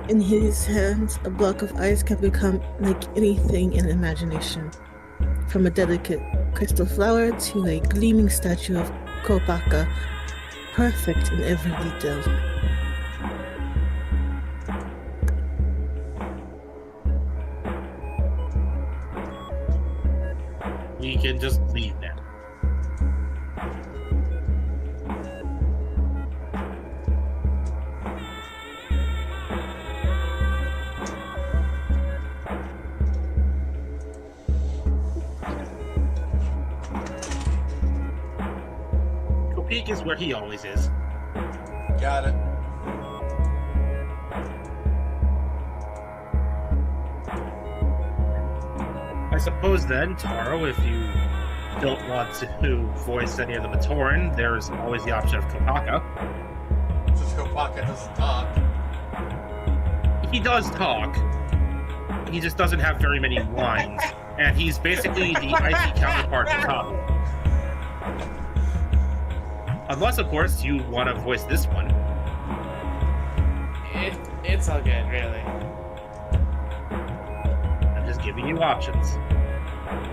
In his hands, a block of ice can become like anything in imagination. From a delicate crystal flower to a gleaming statue of Kopaka, perfect in every detail. We can just leave now. Kopik is where he always is. Got it. I suppose then, Taro, if you don't want to voice any of the Matoran, there's always the option of Kopaka. Just Kopaka doesn't talk. He does talk. He just doesn't have very many lines. And he's basically the icy counterpart to Tabu. Unless, of course, you want to voice this one. It's all good, really. I'm just giving you options.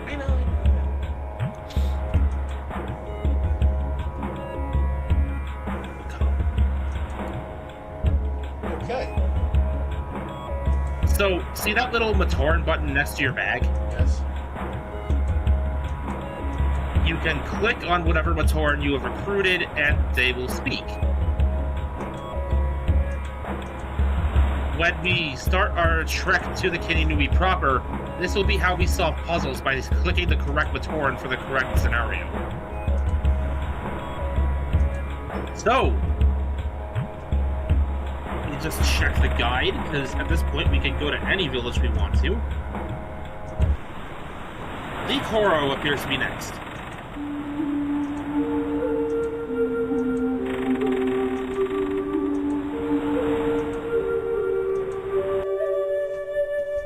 I know. Okay. So, see that little Matoran button next to your bag? Yes. You can click on whatever Matoran you have recruited, and they will speak. When we start our trek to the Nui proper, this will be how we solve puzzles, by clicking the correct Matoran for the correct scenario. So, you just check the guide, because at this point we can go to any village we want to. Lee Koro appears to be next.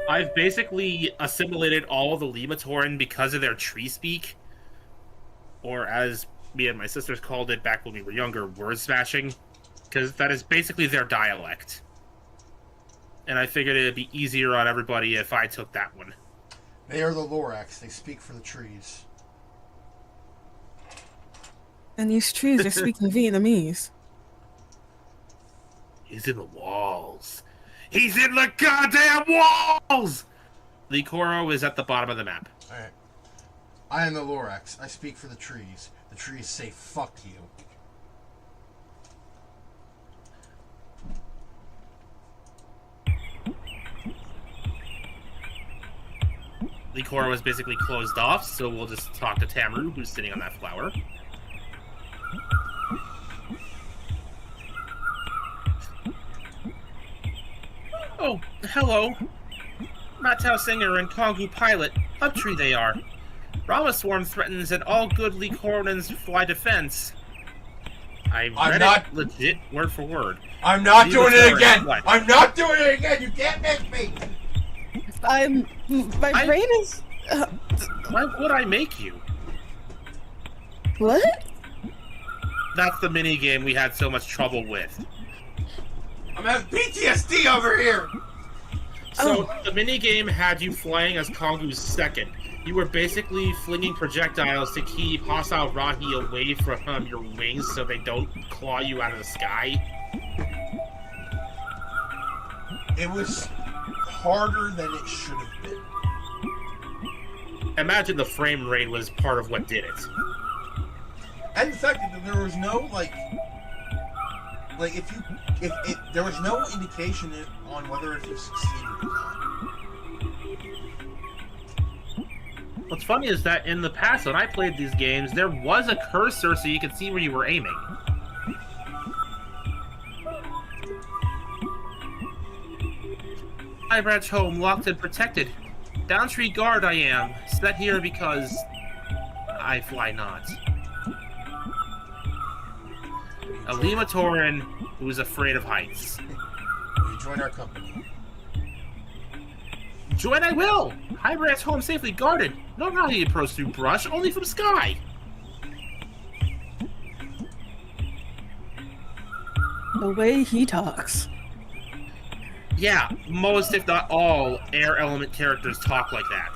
I've basically assimilated all of the Limatoran because of their tree speak, or as me and my sisters called it back when we were younger, word smashing, because that is basically their dialect. And I figured it'd be easier on everybody if I took that one. They are the Lorax. They speak for the trees. And these trees are speaking Vietnamese. He's in the walls. He's in the goddamn walls! Licoro is at the bottom of the map. Alright. I am the Lorax. I speak for the trees. The trees say, fuck you. Licoro is basically closed off, so we'll just talk to Tamru, who's sitting on that flower. Oh, hello. Matau Singer and Kongu Pilot. Uptree they are. Ramaswarm threatens that all good Licoronans fly defense. I read it legit word for word. I'm not doing it again! I'm not doing it again! You can't make me! My brain is... Why would I make you? What? That's the minigame we had so much trouble with. I'm having PTSD over here! So, the minigame had you flying as Kongu's second. You were basically flinging projectiles to keep hostile Rahi away from your wings so they don't claw you out of the sky. It was harder than it should have been. Imagine the frame rate was part of what did it. And the fact that there was no, there was no indication on whether if you succeeded or not. What's funny is that in the past, when I played these games, there was a cursor so you could see where you were aiming. I branch home, locked and protected. Downtree guard I am, set here because I fly not. A Lima Torin who is afraid of heights. Will you join our company? Join I will! I branch home safely guarded. No rally approach through brush, only from sky. The way he talks. Yeah, most if not all air element characters talk like that.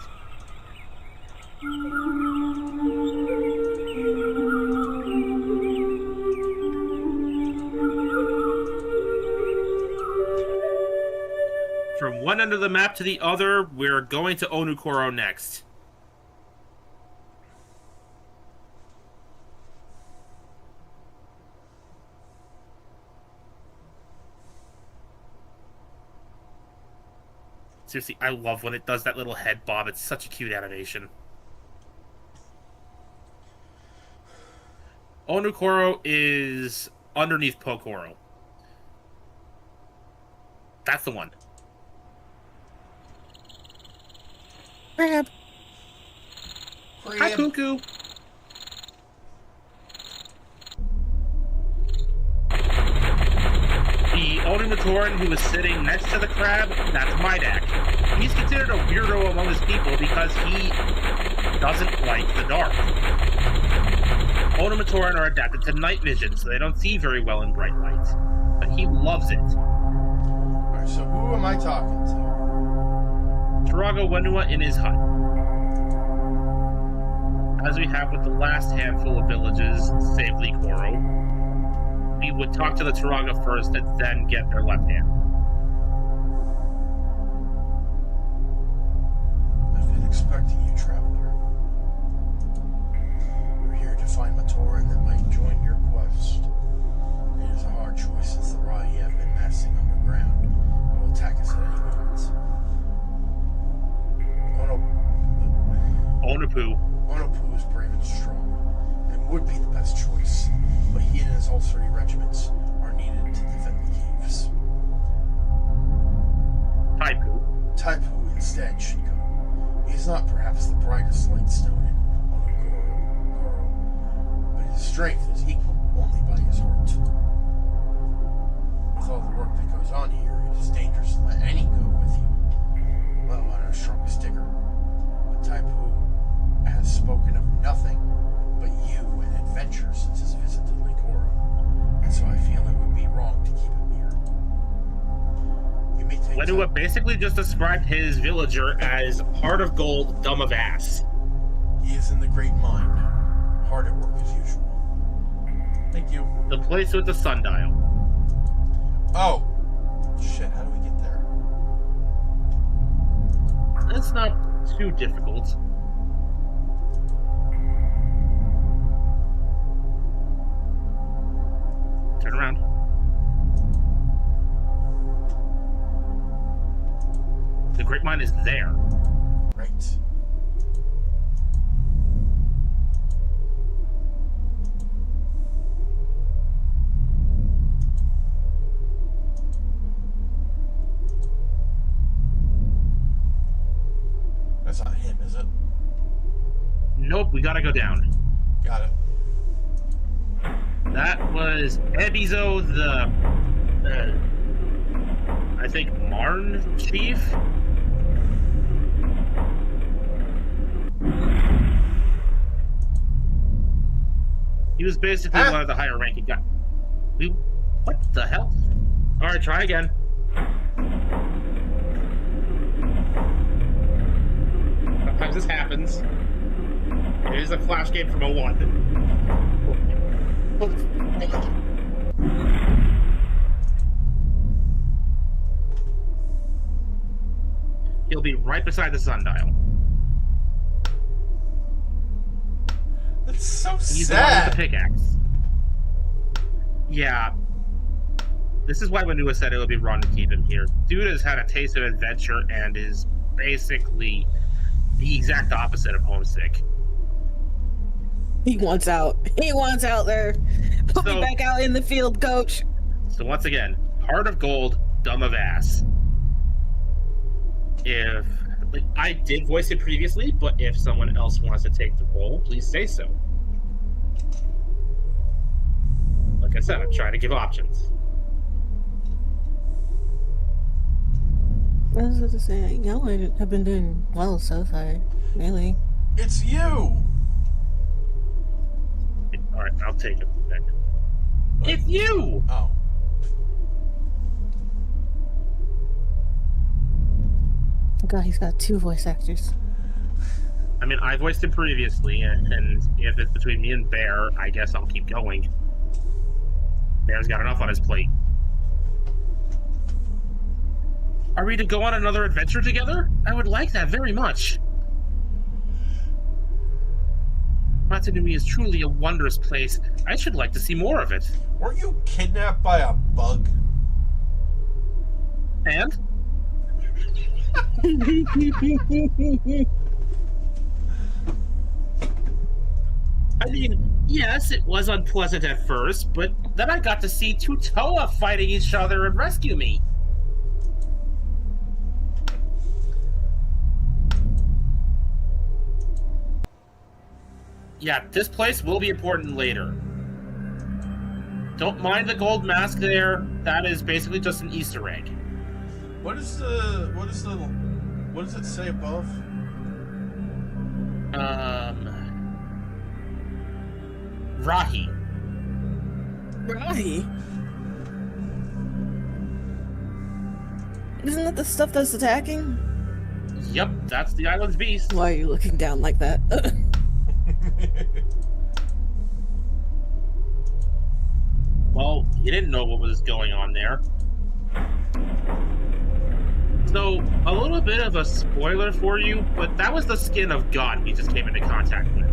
From one end of the map to the other, we're going to Onukoro next. Seriously, I love when it does that little head bob. It's such a cute animation. Onukoro is underneath Pokoro. That's the one. Crab. Hi, Cuckoo. The Onimatoran who is sitting next to the crab, that's Midak. He's considered a weirdo among his people because he doesn't like the dark. Onimatoran are adapted to night vision, so they don't see very well in bright light. But he loves it. Alright, so who am I talking to? Turaga Wenua in his hut. As we have with the last handful of villages, save Licoro, we would talk to the Turaga first and then get their left hand. I've been expecting you, traveler. We're here to find Matoran that might join your quest. It is a hard choice since the Rahi have been massing underground and will attack us at any moment. Onopu is brave and strong, and would be the best choice, but he and his whole 30 regiments are needed to defend the caves. Taipu instead should go. He is not perhaps the brightest light stone in Onokoro, but his strength is equal only by his heart. With all the work that goes on here, it is dangerous to let any go with you, let alone our strongest digger. But Taipu has spoken of nothing but you an adventure since his visit to Lake Oro, and so I feel it would be wrong to keep him here. You may take Lenua basically just described his villager as heart of gold, dumb of ass. He is in the Great Mind, hard at work as usual. Thank you. The place with the sundial. Oh, shit! How do we get there? That's not too difficult. Turn around. The Great Mine is there. Right. That's not him, is it? Nope, we gotta go down. Got it. That was Ebizo, the, I think, Marn chief? He was basically one of the higher ranking guys. What the hell? Alright, try again. Sometimes this happens. It is a flash game from 01. He'll be right beside the sundial. That's so He's the one with sad. the pickaxe. Yeah. This is why Manua said it would be wrong to keep him here. Dude has had a taste of adventure and is basically the exact opposite of homesick. He wants out. He wants out there. Put me back out in the field, coach. So once again, heart of gold, dumb of ass. If I did voice it previously, but if someone else wants to take the role, please say so. Like I said, I'm trying to give options. I was going to say, y'all have been doing well so far. Really. It's you. All right, I'll take it then. It's you. Oh. God, he's got 2 voice actors. I mean, I voiced him previously, and if it's between me and Bear, I guess I'll keep going. Bear's got enough on his plate. Are we to go on another adventure together? I would like that very much. Matanui is truly a wondrous place. I should like to see more of it. Weren't you kidnapped by a bug? And? I mean, yes, it was unpleasant at first, but then I got to see two Toa fighting each other and rescue me. Yeah, this place will be important later. Don't mind the gold mask there. That is basically just an Easter egg. What does it say above? Rahi. Rahi? Isn't that the stuff that's attacking? Yep, that's the island's beast. Why are you looking down like that? Well, you didn't know what was going on there. So, a little bit of a spoiler for you, but that was the skin of God we just came into contact with.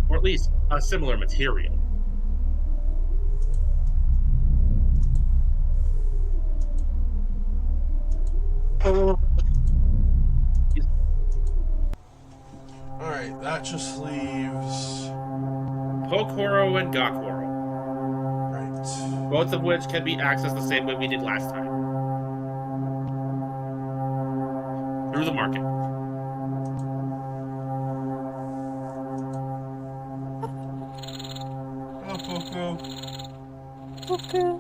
Or at least, a similar material. Alright, that just leaves... Kokoro and Gakoro. Right. Both of which can be accessed the same way we did last time. Through the market. Hello, Poco. Okay.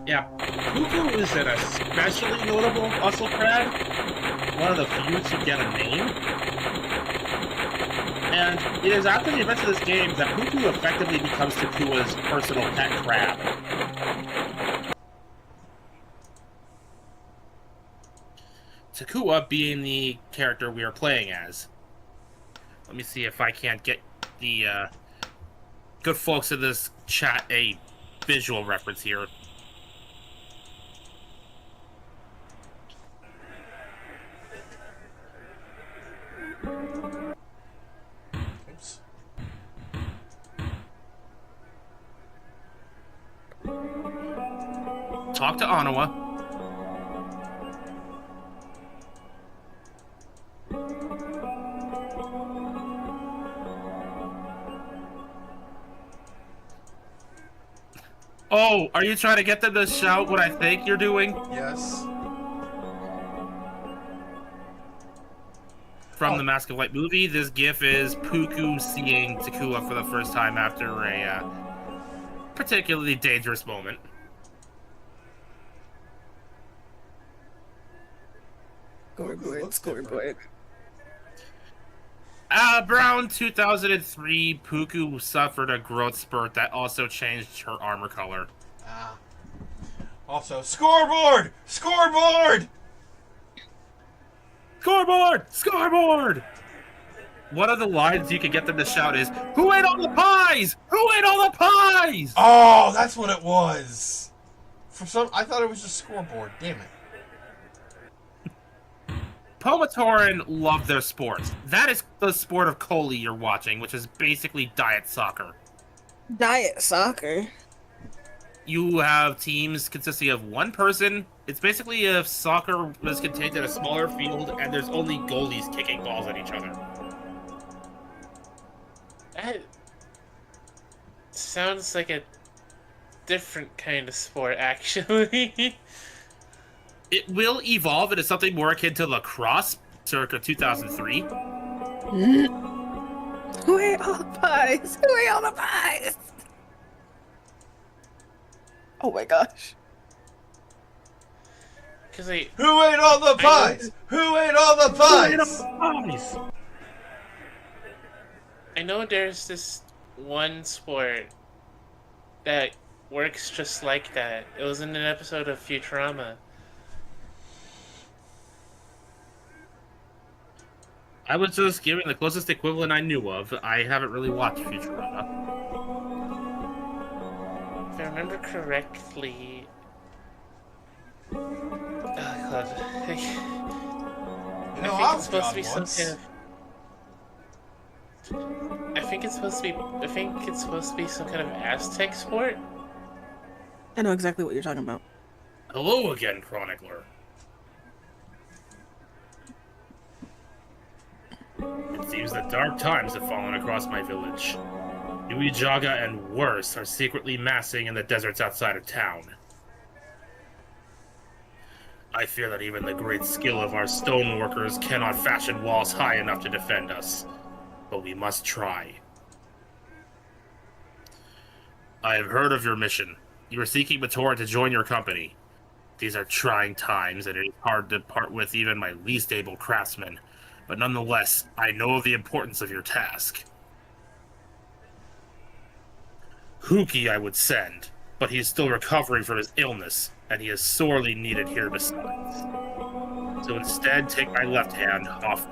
Yeah, Puku is an especially notable muscle crab, one of the few to get a name. And it is after the events of this game that Puku effectively becomes Takua's personal pet crab. Takua being the character we are playing as. Let me see if I can't get the good folks in this chat a visual reference here. Oops. Talk to Anawa. Oh, are you trying to get them to shout what I think you're doing? Yes. From the Mask of Light movie, this gif is Puku seeing Takua for the first time after a particularly dangerous moment. Scoreboard, scoreboard. Around 2003, Puku suffered a growth spurt that also changed her armor color. Also, scoreboard! Scoreboard! Scoreboard! Scoreboard! One of the lines you could get them to shout is, "Who ate all the pies? Who ate all the pies?" Oh, that's what it was. I thought it was just scoreboard. Damn it. Pomatoran love their sports. That is the sport of Koli you're watching, which is basically diet soccer. Diet soccer. You have teams consisting of one person. It's basically if soccer was contained in a smaller field and there's only goalies kicking balls at each other. That sounds like a different kind of sport, actually. It will evolve into something more akin to lacrosse, circa 2003. Who ate all the pies? Who ate all the pies? Oh my gosh. Because I Who ate all the pies? Who ate all the pies? I know there's this one sport that works just like that. It was in an episode of Futurama. I was just giving the closest equivalent I knew of. I haven't really watched Futurama. If I remember correctly... Oh god. You know, I think it's supposed to be once. some kind of... I think it's supposed to be some kind of Aztec sport. I know exactly what you're talking about. Hello again, Chronicler. It seems that dark times have fallen across my village. Nui Jaga and worse are secretly massing in the deserts outside of town. I fear that even the great skill of our stoneworkers cannot fashion walls high enough to defend us. But we must try. I have heard of your mission. You are seeking Matora to join your company. These are trying times, and it is hard to part with even my least able craftsmen. But nonetheless, I know of the importance of your task. Huki I would send, but he is still recovering from his illness, and he is sorely needed here besides. So instead, take my left hand off.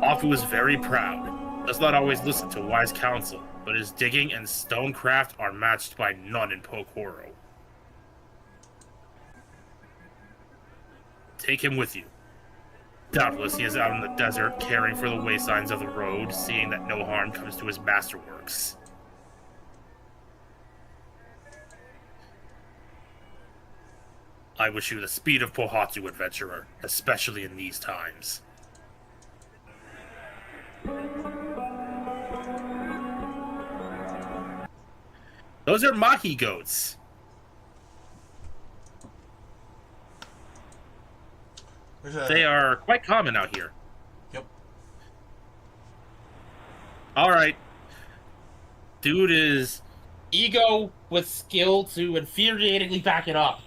Afu is very proud, does not always listen to wise counsel, but his digging and stonecraft are matched by none in Pokoro. Take him with you. Doubtless he is out in the desert, caring for the waysigns of the road, seeing that no harm comes to his masterworks. I wish you the speed of Pohatsu, adventurer, especially in these times. Those are mahi goats. They are quite common out here. All right, dude is ego with skill to infuriatingly back it up.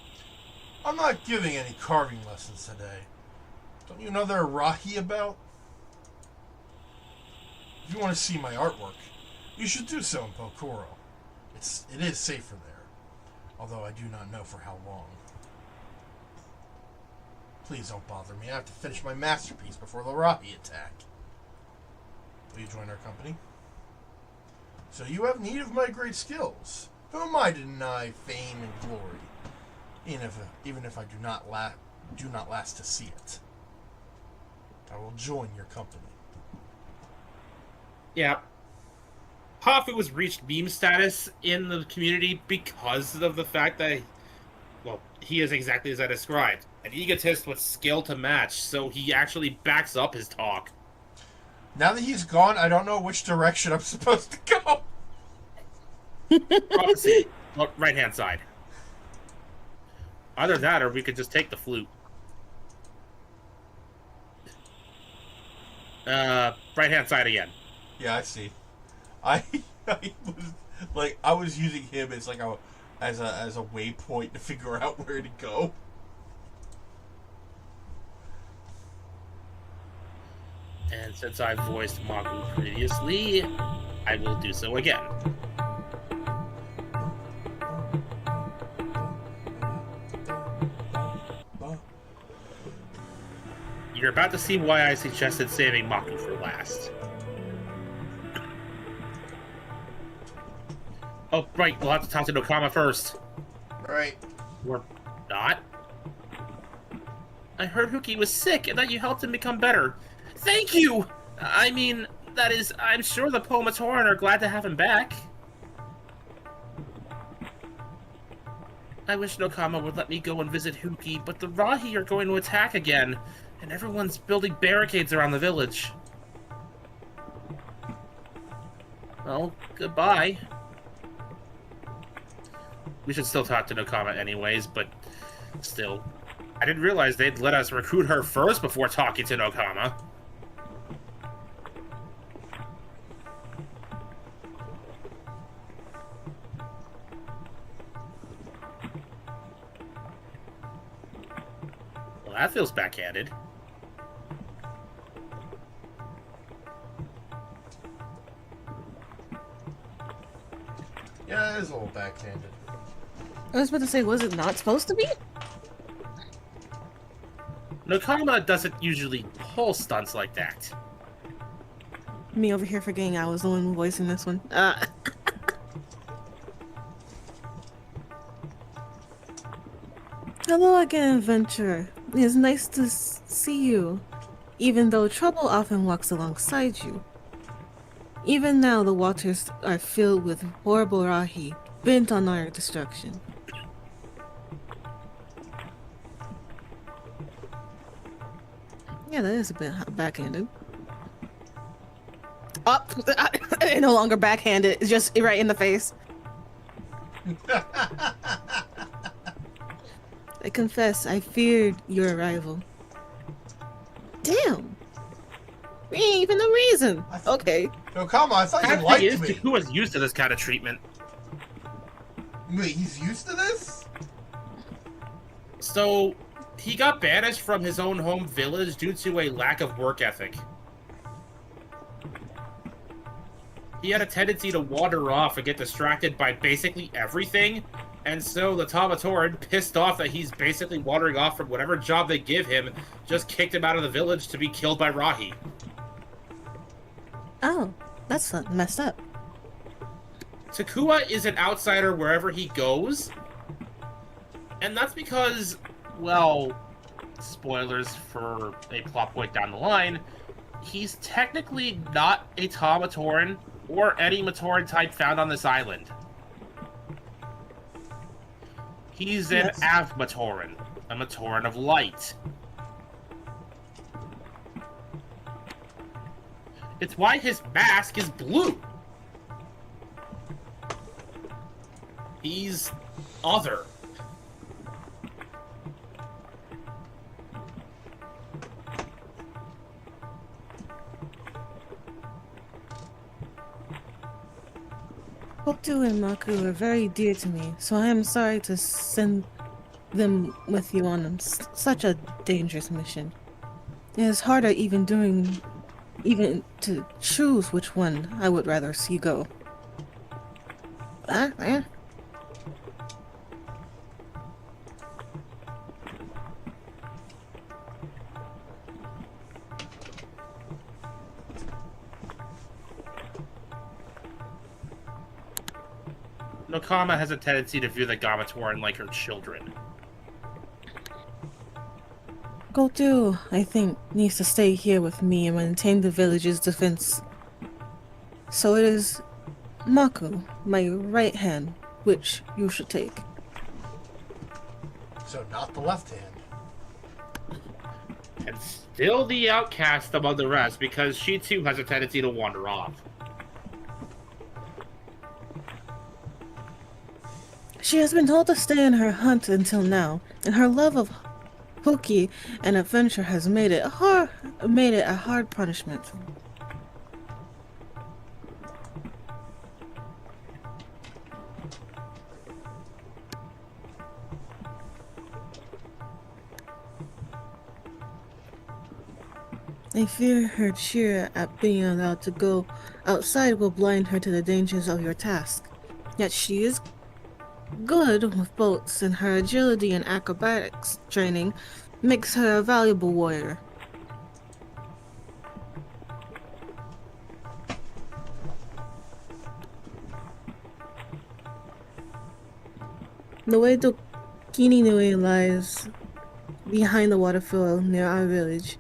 I'm not giving any carving lessons today. Don't you know there are Rahi about? If you want to see my artwork, you should do so in Pokoro. It is safer there, although I do not know for how long. Please don't bother me. I have to finish my masterpiece before the Rahi attack. Will you join our company? So you have need of my great skills. Who am I to deny fame and glory? Even if I do not last to see it. I will join your company. Yeah. Hafu has reached meme status in the community because of the fact that, well, he is exactly as I described. An egotist with skill to match, so he actually backs up his talk. Now that he's gone, I don't know which direction I'm supposed to go. Prophecy, right-hand side. Either that, or we could just take the flute. Right-hand side again. Yeah, I see. I was using him as like a waypoint to figure out where to go. And since I voiced Magu previously, I will do so again. You're about to see why I suggested saving Maku for last. Oh, right, we'll have to talk to Nokama first. Right. Or not. I heard Huki was sick and that you helped him become better. Thank you! I mean, that is, I'm sure the Pomatoran are glad to have him back. I wish Nokama would let me go and visit Huki, but the Rahi are going to attack again, and everyone's building barricades around the village. Well, goodbye. We should still talk to Nokama anyways, but still. I didn't realize they'd let us recruit her first before talking to Nokama. Well, that feels backhanded. Yeah, it is a little backhanded. I was about to say, was it not supposed to be? Nokama doesn't usually pull stunts like that. Me over here forgetting I was the one voicing this one. Hello again, adventurer. It is nice to see you, even though trouble often walks alongside you. Even now, the waters are filled with horrible Rahi, bent on our destruction. Yeah, that is a bit backhanded. Up, no longer backhanded. It's just right in the face. I confess, I feared your arrival. Damn. We ain't even the reason. Okay. No, come on, I thought you Actually, liked me. who was used to this kind of treatment? Wait, he's used to this? So, he got banished from his own home village due to a lack of work ethic. He had a tendency to wander off and get distracted by basically everything, and so the Tamatoran, pissed off that he's basically wandering off from whatever job they give him, just kicked him out of the village to be killed by Rahi. Oh, that's messed up. Takua is an outsider wherever he goes, and that's because, well, spoilers for a plot point down the line, he's technically not a Tamatoran or any Matoran type found on this island. He's an Av-Matoran, a Matoran of light. It's why his mask is blue. He's other. Hotu and Maku are very dear to me, so I am sorry to send them with you on such a dangerous mission. It is harder even to choose which one I would rather see go. Ah. Nokama has a tendency to view the Gamatoran like her children. Gotu, I think, needs to stay here with me and maintain the village's defense. So it is Maku, my right hand, which you should take. So not the left hand. And still the outcast among the rest, because she too has a tendency to wander off. She has been told to stay in her hunt until now, and her love of Hoki and adventure has made it a hard punishment. I fear her cheer at being allowed to go outside will blind her to the dangers of your task. Yet she is good with boats, and her agility and acrobatics training makes her a valuable warrior. The way Dokini Nui lies behind the waterfall near our village,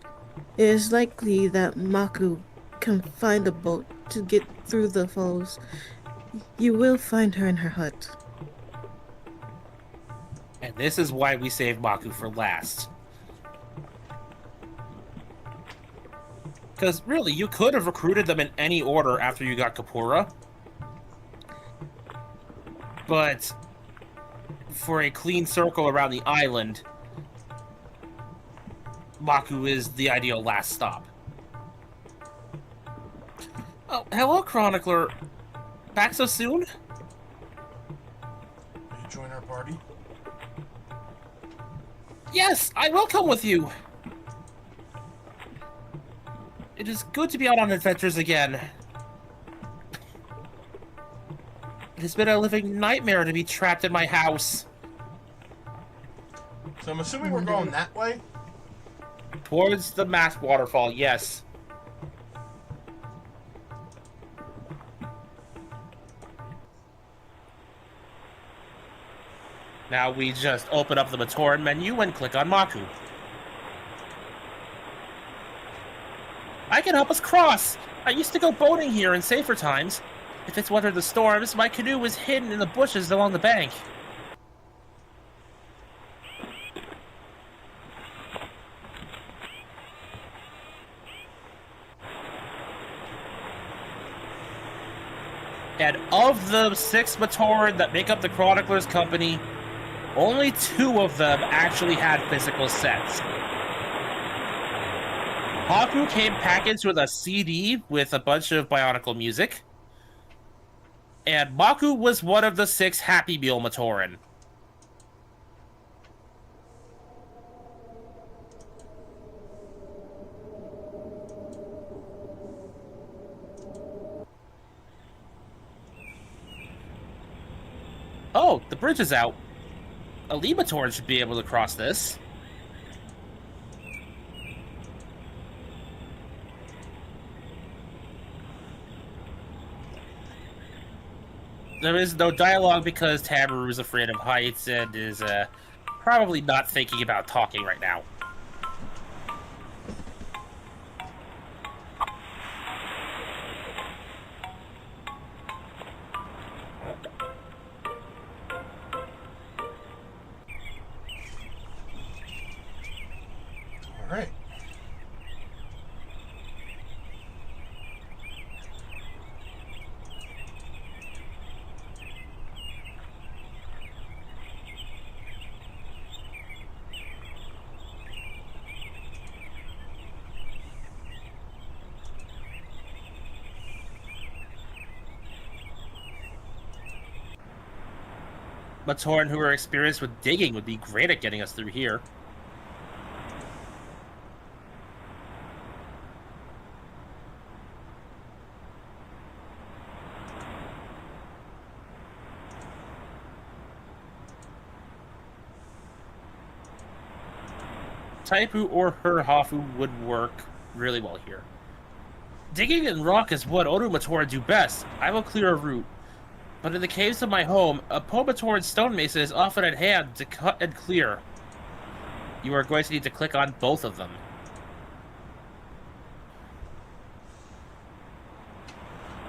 it is likely that Maku can find a boat to get through the falls. You will find her in her hut. And this is why we saved Maku for last. Because really, you could have recruited them in any order after you got Kapura. But for a clean circle around the island, Maku is the ideal last stop. Oh, hello, Chronicler. Back so soon? Will you join our party? Yes, I will come with you. It is good to be out on adventures again. It has been a living nightmare to be trapped in my house. So I'm assuming we're going that way? Towards the masked waterfall, yes. Now we just open up the Matoran menu and click on Maku. I can help us cross! I used to go boating here in safer times. If it's weathered the storms, my canoe was hidden in the bushes along the bank. And of the 6 Matoran that make up the Chronicler's company, only 2 of them actually had physical sets. Haku came packaged with a CD with a bunch of Bionicle music. And Maku was one of the 6 Happy Meal Matoran. Oh, the bridge is out. A Lematoran should be able to cross this. There is no dialogue because Tamaru is afraid of heights and is probably not thinking about talking right now. All right. Matoran who are experienced with digging would be great at getting us through here. Taipu or her Hafu would work really well here. Digging in rock is what Oru Matoran do best. I will clear a route. But in the caves of my home, a Pomatoran stonemason is often at hand to cut and clear. You are going to need to click on both of them.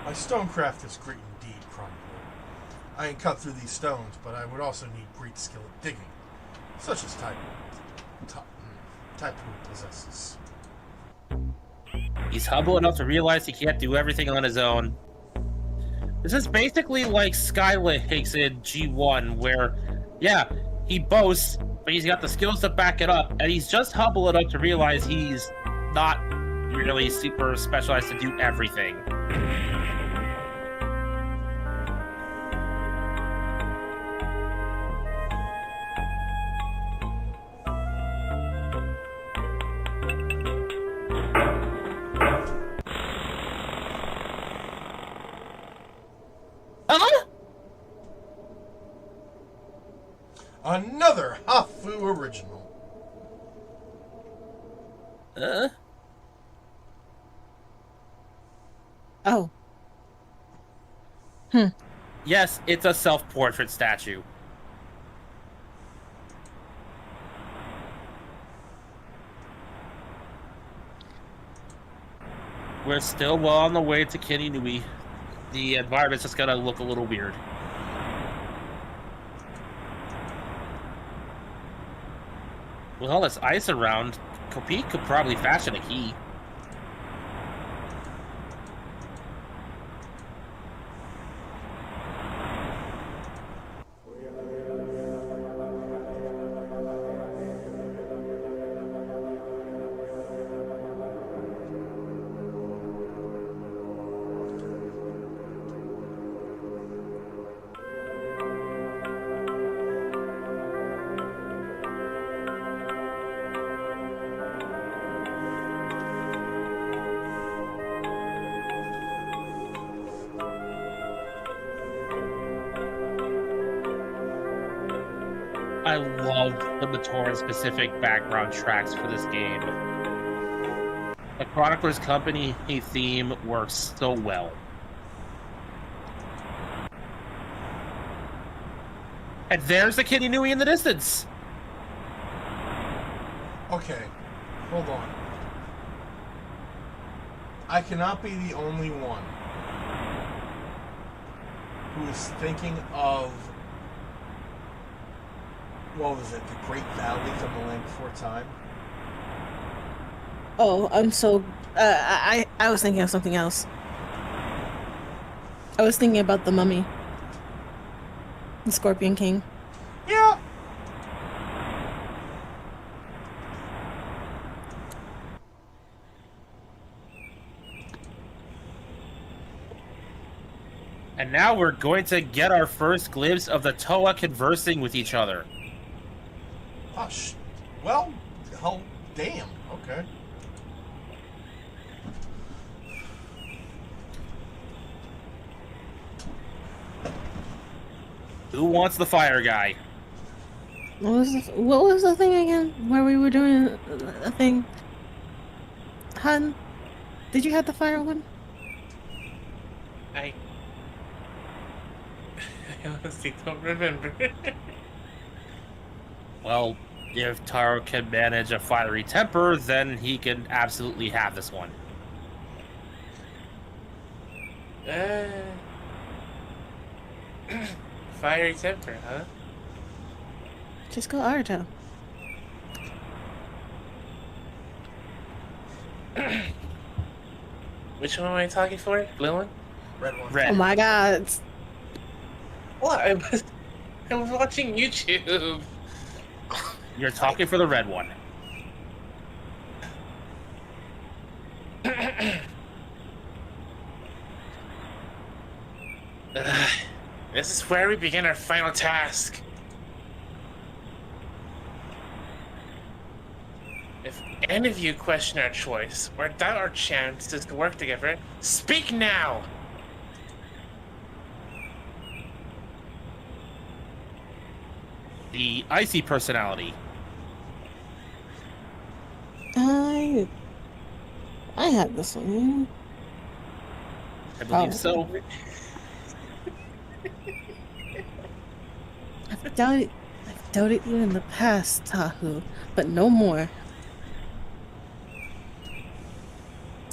My stonecraft is great indeed, Chronicle. I can cut through these stones, but I would also need great skill at digging, such as Taipu possesses. He's humble enough to realize he can't do everything on his own. This is basically like Skylake's in G1, where, yeah, he boasts, but he's got the skills to back it up, and he's just humble enough to realize he's not really super specialized to do everything. Another Hafu original. Oh. Yes, it's a self-portrait statue. We're still well on the way to Nui. The environment's just gonna look a little weird. With all this ice around, Kopik could probably fashion a key. I love the Matoran-specific background tracks for this game. The Chronicler's Company theme works so well. And there's the Kitty Nui in the distance! Okay, hold on. I cannot be the only one who is thinking of, what was it, the Great Valley from the Land Before Time? Oh, I'm so... I was thinking of something else. I was thinking about the Mummy. The Scorpion King. Yeah! And now we're going to get our first glimpse of the Toa conversing with each other. Oh, well, hell, damn, okay. Who wants the fire guy? What was the thing again? Where we were doing a thing? Hun, did you have the fire one? I honestly don't remember. Well, if Taro can manage a fiery temper, then he can absolutely have this one. Fiery temper, huh? Just go Aruto. Which one am I talking for? Blue one? Red one. Red. Oh my god. What? I was watching YouTube. You're talking for the red one. This is where we begin our final task. If any of you question our choice or doubt our chances to work together, speak now! The icy personality. I had this one. I believe Oh. so. I've doubted you in the past, Tahu, but no more.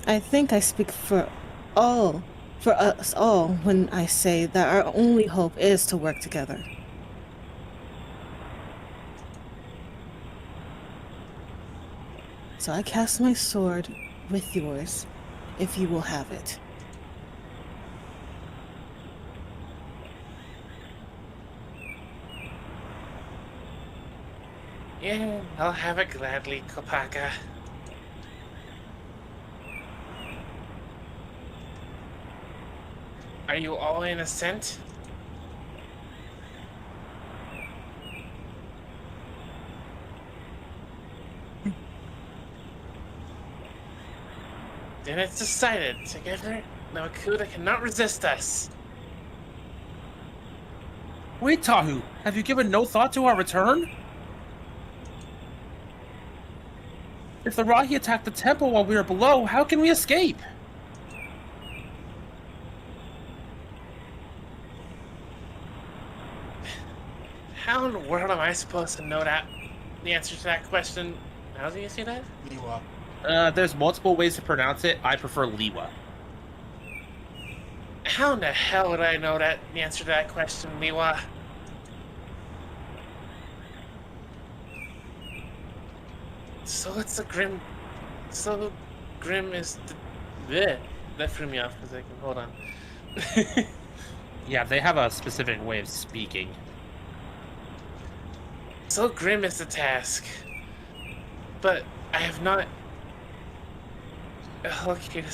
I think I speak for us all when I say that our only hope is to work together. So I cast my sword with yours, if you will have it. Yeah, I'll have it gladly, Kopaka. Are you all innocent? Then it's decided. Together, Namakuda cannot resist us. Wait, Tahu, have you given no thought to our return? If the Rahi attacked the temple while we were below, how can we escape? How in the world am I supposed to know that? The answer to that question? How do you say that? Liwa. There's multiple ways to pronounce it. I prefer Liwa. How in the hell would I know that the answer to that question, Liwa? So it's a grim. So grim is the. Bleh. That threw me off for a second. Hold on. Yeah, they have a specific way of speaking. So grim is the task. But I have not. Okay.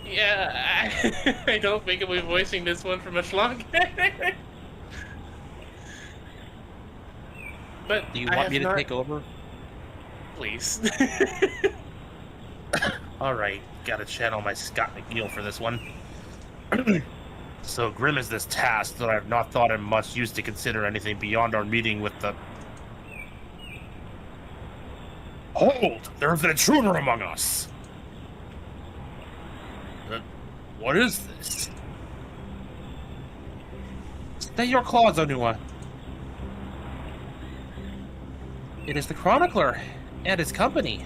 Yeah, I don't think I'll be voicing this one for much longer. But Do you I want have me to not... take over? Please. Alright, gotta channel my Scott McNeil for this one. So grim is this task that I have not thought him much use to consider anything beyond our meeting with the... Hold! There is an intruder among us! What is this? Stay your claws, Onua. It is the Chronicler and his company.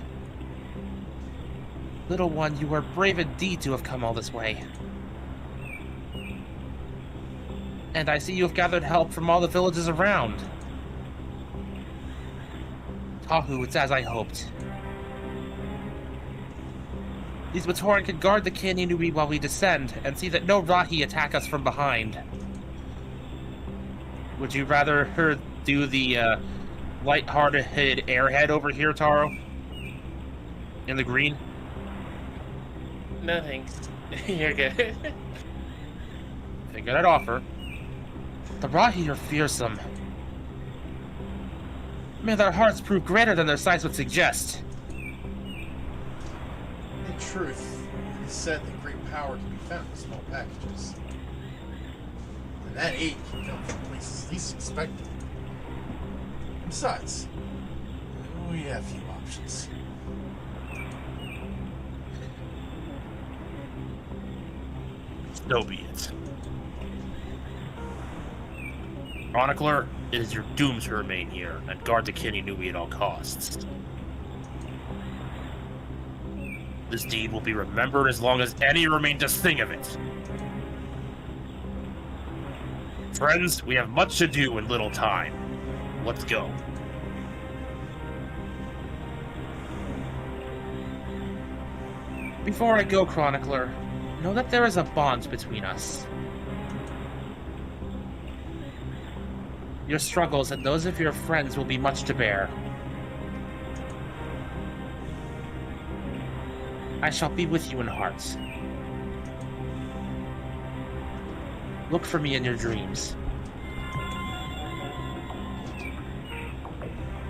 Little one, you are brave indeed to have come all this way. And I see you have gathered help from all the villages around. Tahu, it's as I hoped. These Matoran can guard the Canyon Nui while we descend, and see that no Rahi attack us from behind. Would you rather her do the, light-hearted airhead over here, Taro? In the green? No thanks. You're good. Figured I'd offer. The Rahi are fearsome. May their hearts prove greater than their size would suggest. In truth, it is said that great power can be found in small packages. And that aid can come from places least expected. Besides, we have few options. So be it. Chronicler, it is your doom to remain here and guard the Canyon Nui at all costs. This deed will be remembered as long as any remains a thing of it. Friends, we have much to do in little time. Let's go. Before I go, Chronicler, know that there is a bond between us. Your struggles and those of your friends will be much to bear. I shall be with you in heart. Look for me in your dreams.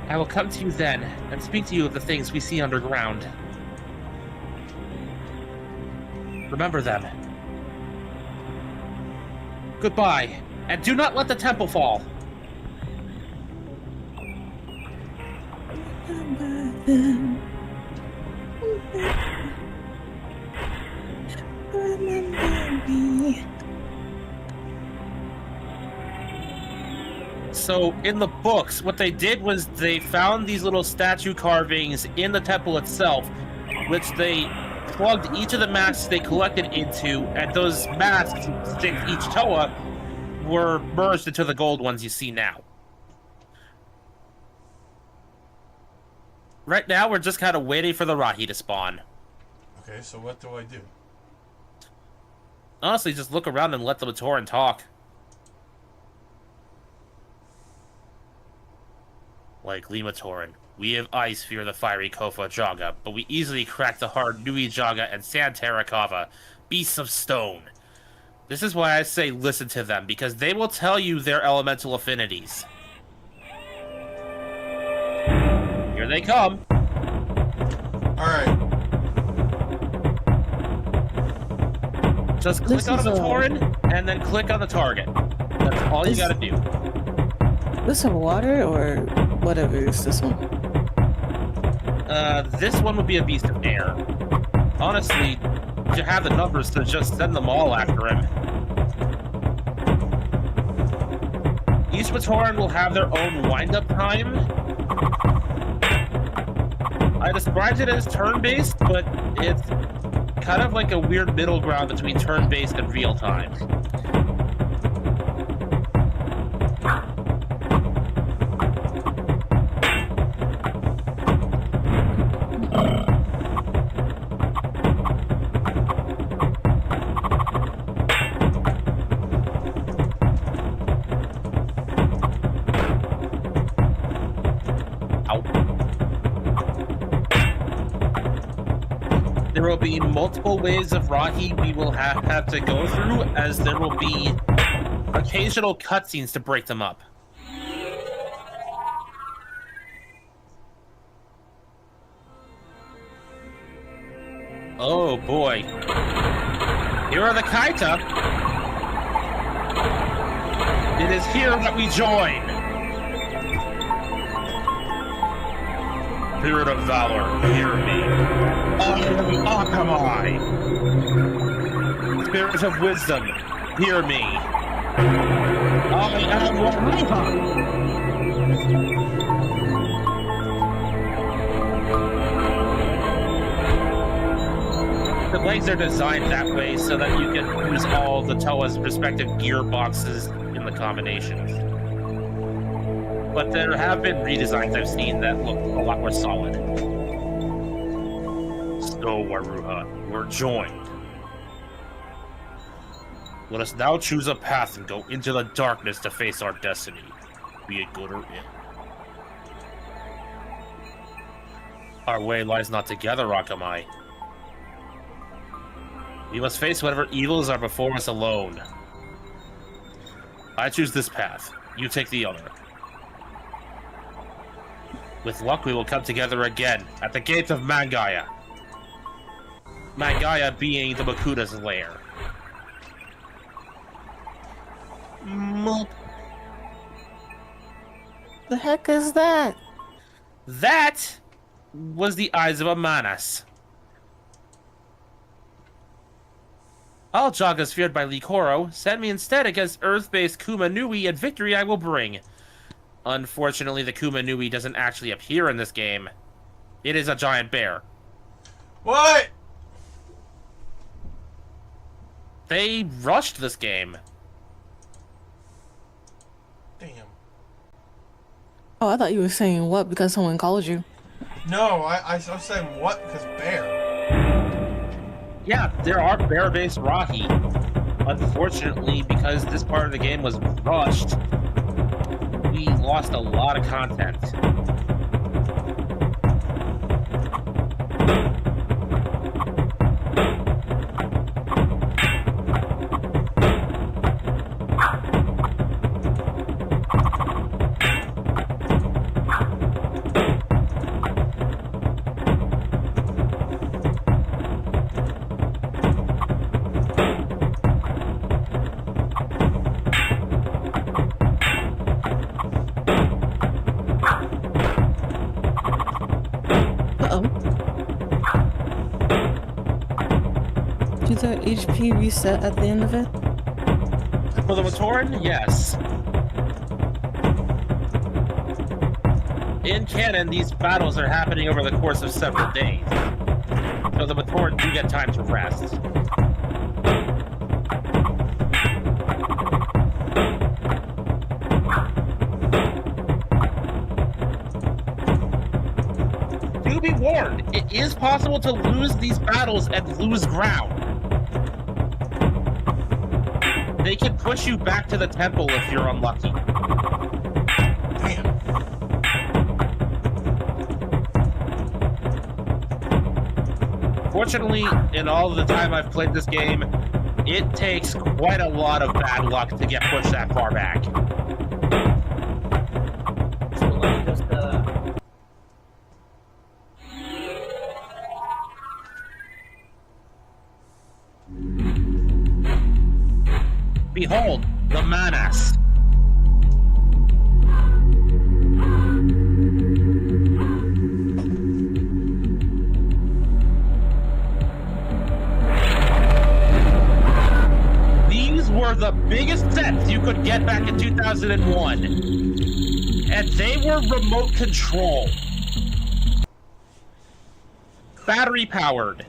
I will come to you then and speak to you of the things we see underground. Remember them. Goodbye, and do not let the temple fall. Remember me. So, in the books, what they did was they found these little statue carvings in the temple itself, which they plugged each of the masks they collected into, and those masks, each Toa, were merged into the gold ones you see now. Right now, we're just kind of waiting for the Rahi to spawn. Okay, so what do I do? Honestly, just look around and let the Matoran talk. Like Lima Torin, we have eyes fear the fiery Kofa Jaga, but we easily crack the hard Nui Jaga and Santera Kava, beasts of stone. This is why I say listen to them, because they will tell you their elemental affinities. Here they come. Alright. Just click on the Matoran, and then click on the target. That's all you gotta do. This a water or whatever is this one? This one would be a beast of air. Honestly, you have the numbers to just send them all after him. Each Matoran will have their own wind-up time. I described it as turn-based, but it's kind of like a weird middle ground between turn-based and real-time. There will be multiple waves of Rahi we will have to go through, as there will be occasional cutscenes to break them up. Oh boy. Here are the Kaita. It is here that we join. Spirit of Valor, hear me. I am Akamai. Spirit of Wisdom, hear me. I am Wahiha. The legs are designed that way so that you can use all the Toa's respective gearboxes in the combinations. But there have been redesigns I've seen that look a lot more solid. So, Waruha, we're joined. Let us now choose a path and go into the darkness to face our destiny, be it good or ill. Our way lies not together, Akamai. We must face whatever evils are before us alone. I choose this path. You take the other. With luck, we will come together again at the gates of Mangaya. Mangaya being the Makuda's lair. The heck is that? That was the eyes of a Manas. All Jagas feared by Likoro, send me instead against Earth-based Kuma Nui, and victory I will bring. Unfortunately, the Kuma Nui doesn't actually appear in this game. It is a giant bear. What? They rushed this game. Damn. Oh, I thought you were saying what because someone called you. No, I was saying what because bear. Yeah, there are bear-based Rahi. Unfortunately, because this part of the game was rushed, we lost a lot of content. their HP reset at the end of it? For the Matoran, yes. In canon, these battles are happening over the course of several days. So the Matoran do get time to rest. Do be warned, it is possible to lose these battles and lose ground. They can push you back to the temple if you're unlucky. Damn. Fortunately, in all of the time I've played this game, it takes quite a lot of bad luck to get pushed that far back. So let me just, Behold, the Manas. These were the biggest sets you could get back in 2001. And they were remote control. Battery powered.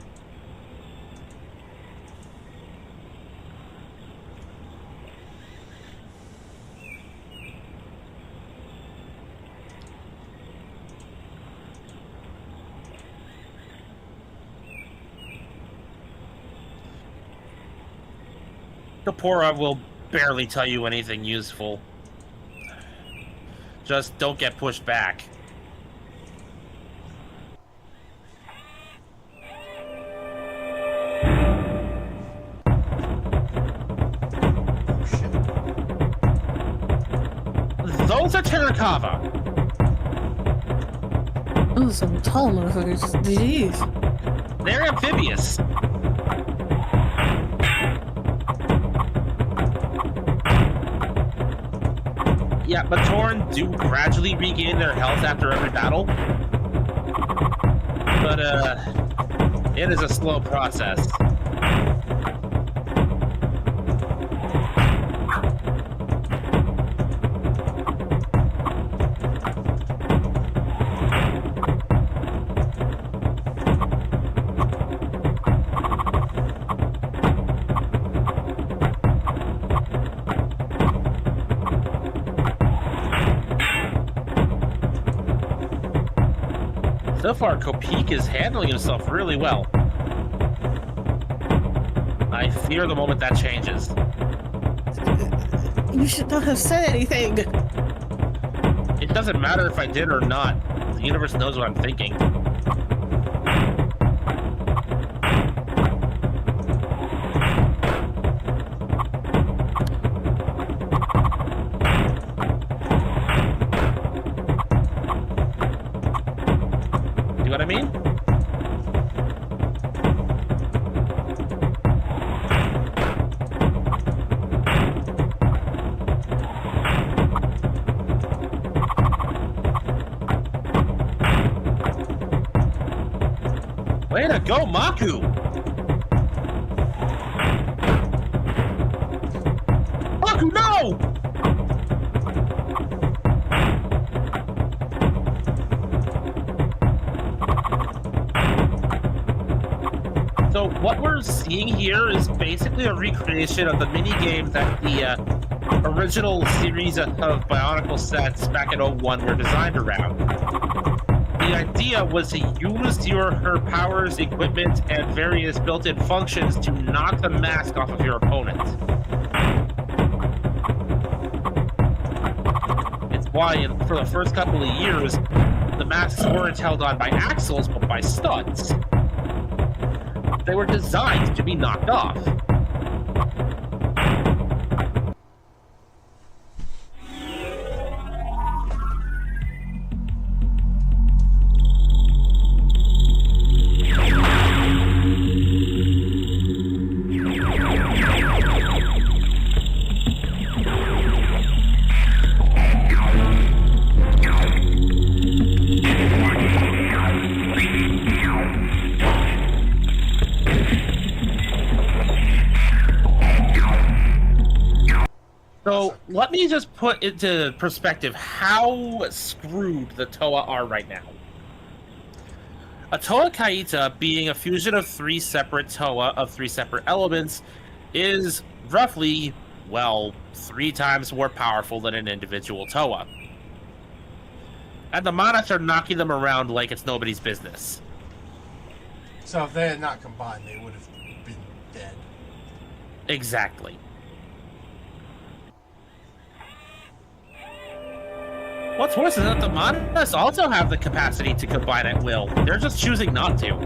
Kapora will barely tell you anything useful. Just don't get pushed back. Oh shit. Those are Terrakava. Oh, some tall motherfuckers. Jeez. They're amphibious. Yeah, but Tauren do gradually regain their health after every battle. But, it is a slow process. So far, Kopik is handling himself really well. I fear the moment that changes. You should not have said anything. It doesn't matter if I did or not. The universe knows what I'm thinking. See what I mean? Way to go, Maku! Maku, no! So what we're seeing here is basically a recreation of the mini-games that the original series of Bionicle sets back in '01 were designed around. The idea was to use her powers, equipment, and various built-in functions to knock the mask off of your opponent. It's why, for the first couple of years, the masks weren't held on by axles, but by studs. They were designed to be knocked off. let me just put into perspective how screwed the Toa are right now. A Toa Kaita, being a fusion of 3 separate Toa of 3 separate elements, is roughly, well, 3 times more powerful than an individual Toa. And the Manas are knocking them around like it's nobody's business. So if they had not combined, they would have been dead. Exactly. What's worse is that the Manas also have the capacity to combine at will. They're just choosing not to.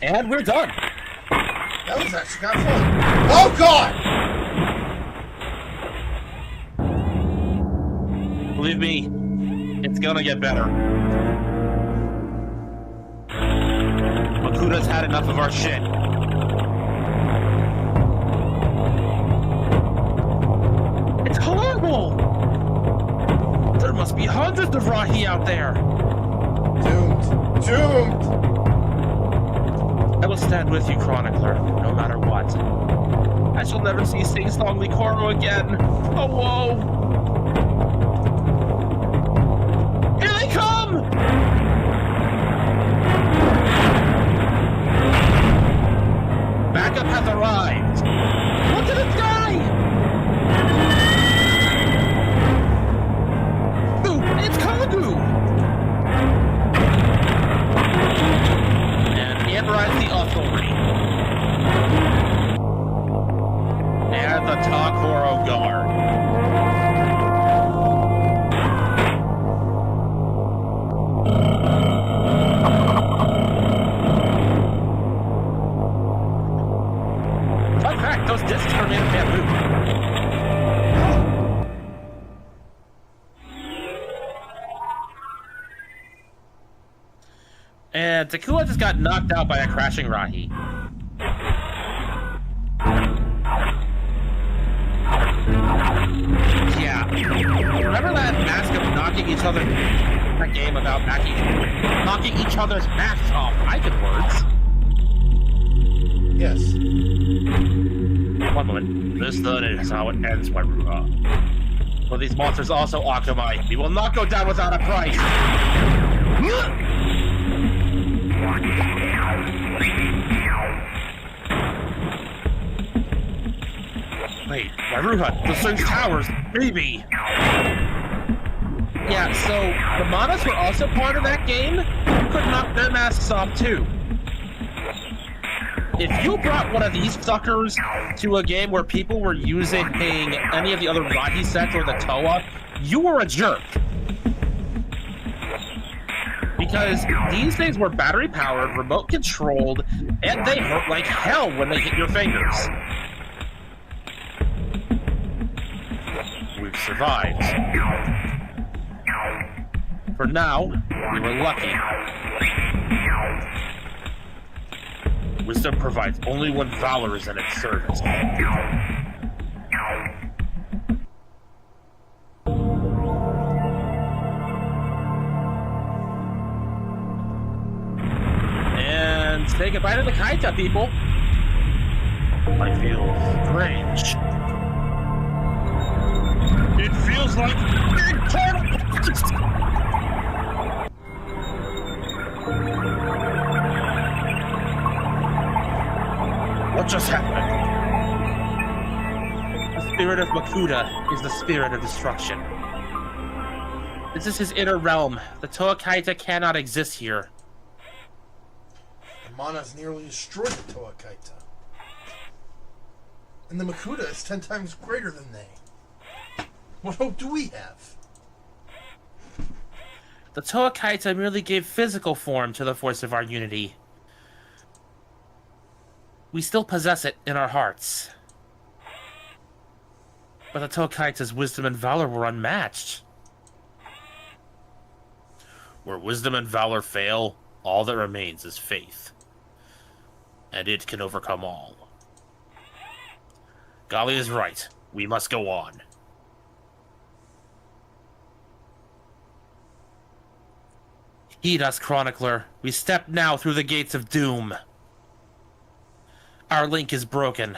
And we're done. That was actually kind of fun. Oh God! Believe me, it's gonna get better. Makuda's had enough of our shit. It's horrible! There must be hundreds of Rahi out there. Doomed. Doomed! I will stand with you, Chronicler, no matter what. I shall never see Sing Song Likoro again. Oh, whoa! Here they come! Backup has arrived. Look at the sky! Ooh, it's Kagu! Rise the authority. And the Takoro Guard. Fun fact, those discs are made of bamboo. And Takua just got knocked out by a crashing Rahi. Yeah. Remember that mask of knocking each other... That game about knocking each other's masks off? I can words. Yes. One moment. This then is how it ends, Wairuha. But these monsters also Akamai. We will not go down without a price. Wait, Wairuha, the Sing's Towers, maybe. Yeah, so the Manas were also part of that game. You could knock their masks off too. If you brought one of these suckers to a game where people were using any of the other Rahi sets or the Toa, you were a jerk. Because these things were battery powered, remote controlled, and they hurt like hell when they hit your fingers. We've survived. For now, we were lucky. Wisdom provides only when valor is in its service. Say goodbye to the Kaita, people. I feel strange. It feels like What just happened? The spirit of Makuta is the spirit of destruction. This is his inner realm. The Toa Kaita cannot exist here. The Mana's nearly destroyed the Toa Kaita. And the Makuta is 10 times greater than they. What hope do we have? The Toa Kaita merely gave physical form to the force of our unity. We still possess it in our hearts. But the Toa Kaita's wisdom and valor were unmatched. Where wisdom and valor fail, all that remains is faith. And it can overcome all. Gali is right. We must go on. Heed us, Chronicler. We step now through the gates of doom. Our link is broken.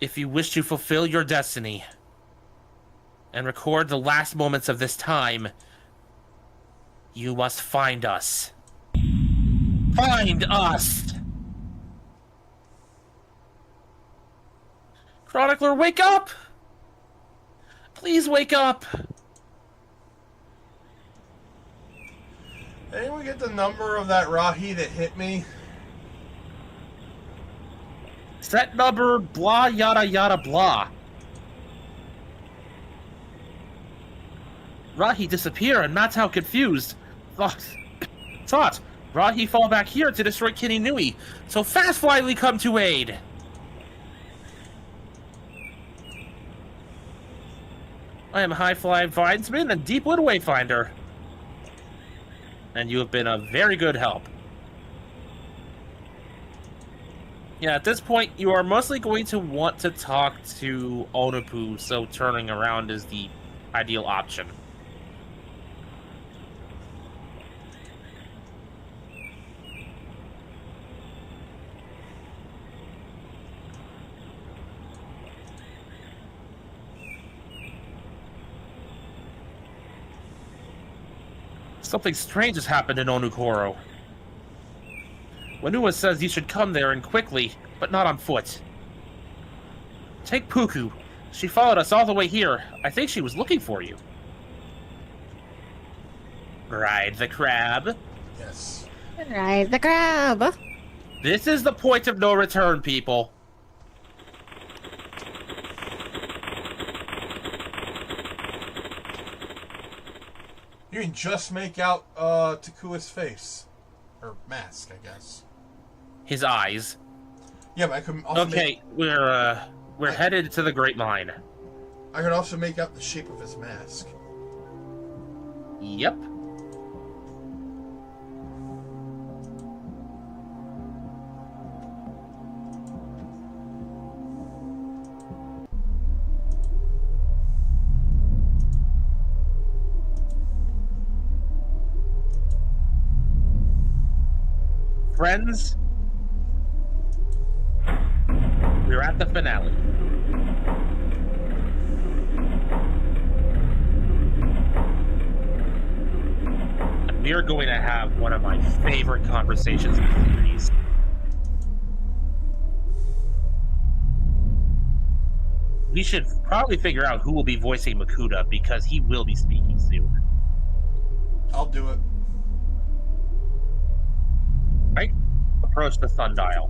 If you wish to fulfill your destiny and record the last moments of this time, you must find us. Find us! Chronicler, wake up! Please wake up! Anyone get the number of that Rahi that hit me? Set number blah yada yada blah. Rahi disappear and Matt's how confused. Thought Rahi fall back here to destroy Kitty Nui. So fast flyly come to aid. I am High Fly Vinesman and Deepwood Wayfinder. And you have been a very good help. Yeah, at this point, you are mostly going to want to talk to Onupu, so turning around is the ideal option. Something strange has happened in Onukoro. Wanua says you should come there and quickly, but not on foot. Take Puku. She followed us all the way here. I think she was looking for you. Ride the crab. Yes. Ride the crab. This is the point of no return, people. You can just make out Takua's face. Or mask, I guess. His eyes. Yeah, but I could also Okay, we're headed to the Great Mine. I could also make out the shape of his mask. Yep. Friends, we're at the finale. And we are going to have one of my favorite conversations in the series. We should probably figure out who will be voicing Makuta, because he will be speaking soon. I'll do it. Right? Approach the sundial.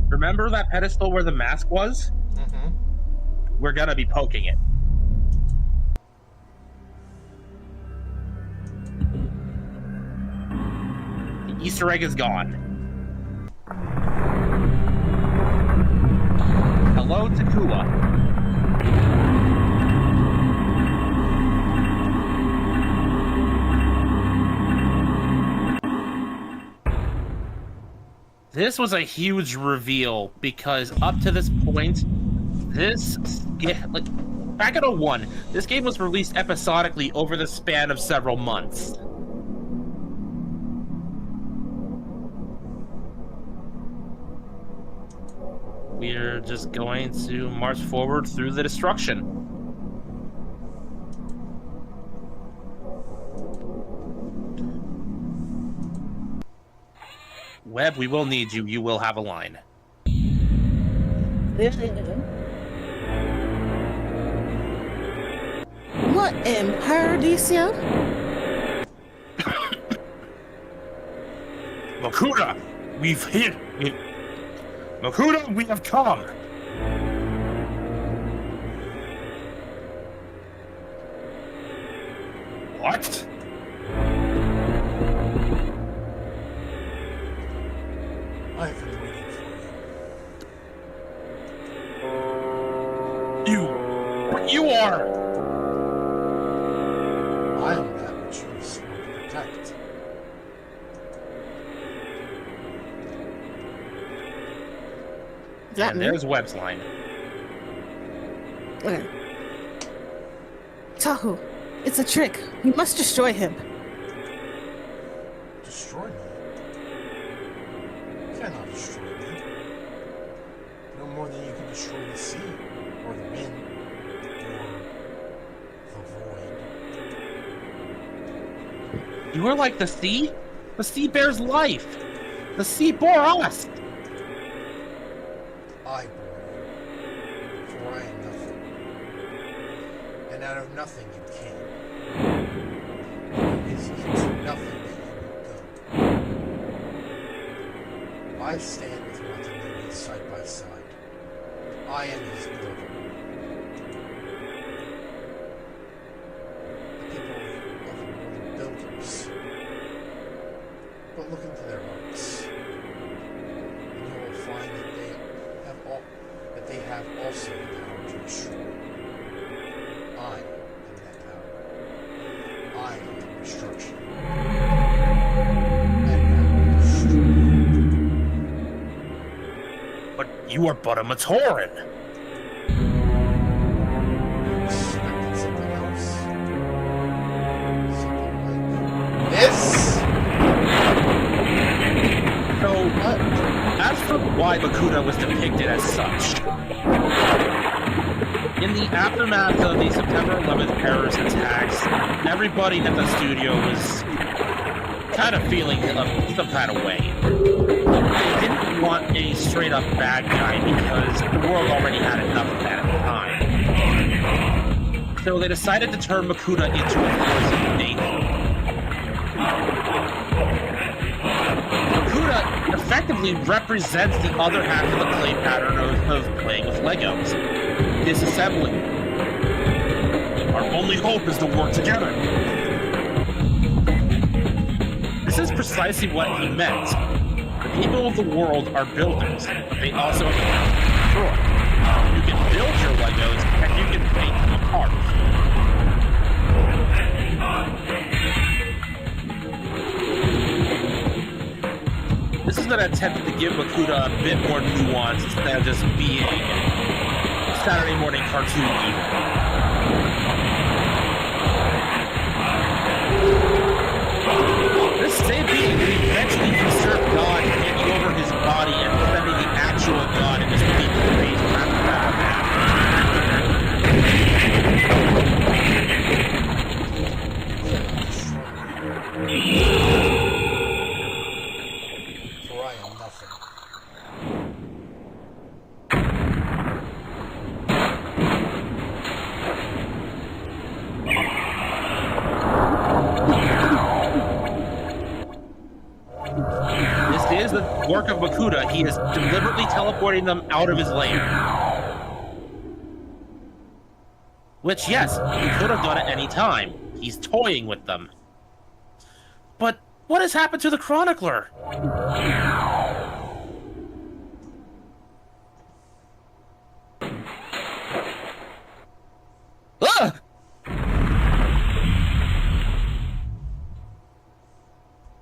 Remember that pedestal where the mask was? Mm-hmm. We're gonna be poking it. The Easter egg is gone. Hello, Takua. This was a huge reveal because up to this point, back in 01, this game was released episodically over the span of several months. We're just going to march forward through the destruction. Webb, we will need you. You will have a line. What in Paradisia? Makuta, we've hit. Makuta, we have come. What? I've been waiting for You are. I am that which you swore to protect. Is that And me? there's Webb's line. Okay. Tahu, it's a trick. We must destroy him. Destroy me? You cannot destroy me. No more than you can destroy the sea, or the wind, or the void. You are like the sea? The sea bears life. The sea bore us. I bore you, for I am nothing. And out of nothing you came. It is into nothing that you will go. I stand with Montanui side by side. I am his brother. The people of the world are builders. But look into their hearts, and you will find that they have also the power to destroy. I am that power. I am destruction. And now destroy. But you are but a Matoran. Expected something else? Something like this? So, as for why Makuta was depicted as such, in the aftermath of the September 11th terrorist attacks, everybody at the studio was kind of feeling some kind of way. They didn't want a straight-up bad guy because the world already had enough of that at the time. So they decided to turn Makuta into a force of nature. Makuta effectively represents the other half of the play pattern of playing with Legos. Disassembling. Our only hope is to work together. This is precisely what he meant. The people of the world are builders, but they also have to destroy. You can build your Legos, and you can take them apart. This is an attempt to give Makuta a bit more nuance instead of just being Saturday morning cartoon evil. This same being would eventually usurp God, taking over his body and sending the actual God in his people face after that. For I am nothing. This is the work of Makuta. He is deliberately teleporting them out of his lair. Which, yes, he could have done at any time. He's toying with them. But what has happened to the Chronicler? Ugh!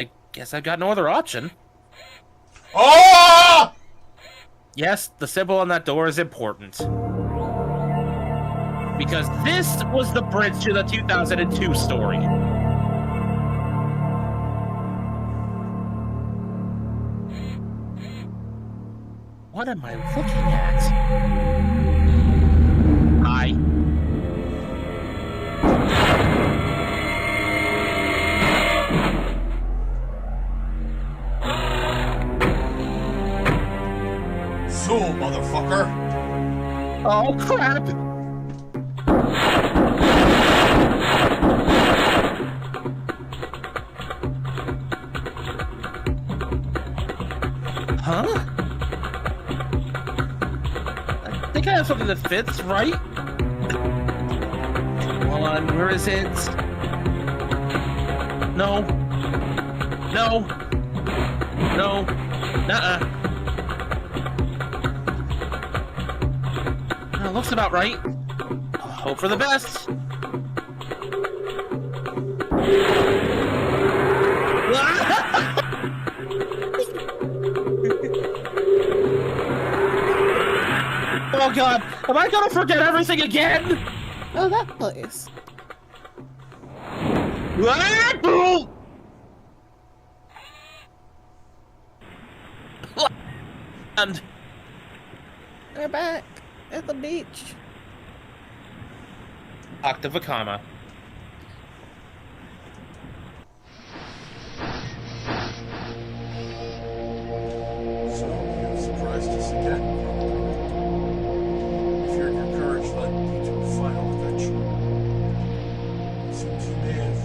I guess I've got no other option. Oh! Yes, the symbol on that door is important. Because this was the bridge to the 2002 story. What am I looking at? Hi. So, motherfucker. Oh, crap! Huh? I think I have something that fits, right? Hold on, where is it? No. No. No. Nuh-uh. Looks about right. Hope for the best. Oh god, am I gonna forget everything again? Oh, that place. And We're back at the beach. Octavacama. So, you've surprised us again. If you're in your courage led you to a final adventure. It seems you may have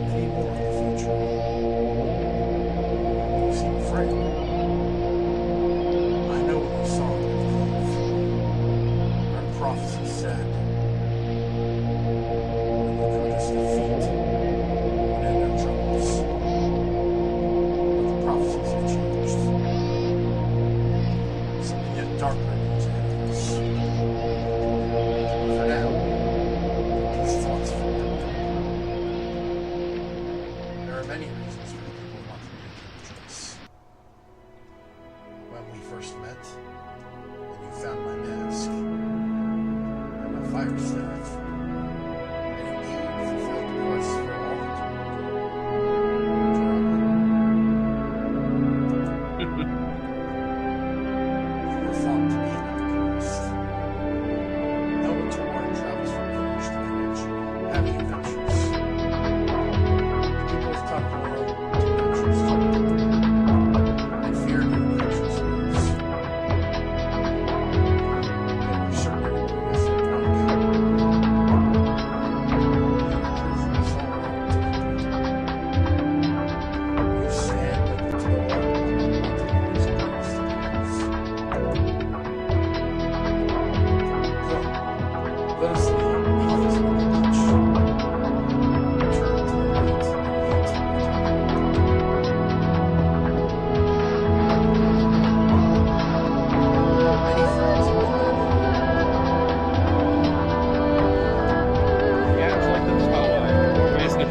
many more in the future. You seem afraid. I know what you saw in that cave. Our prophecy said, when you put us defeat, would end our troubles. But the prophecies have changed. Something yet darker is ahead of us. For now, these thoughts for now. There are many reasons for the people not to make their choice. When we first met, and you found my mask and my fire staff, and indeed fulfilled the quest for all the you were thought to be an alchemist. No one to warn travels from village to village, having adventures. People of Takoro did not trust you, and feared your adventurous ways. They were certain it would bring us their luck. You stand at the tail end of the years of obstacles. Come, let us leave the office of the beach. Return to the light and meet many friends have been Yeah, it's like the Twilight. It's the end.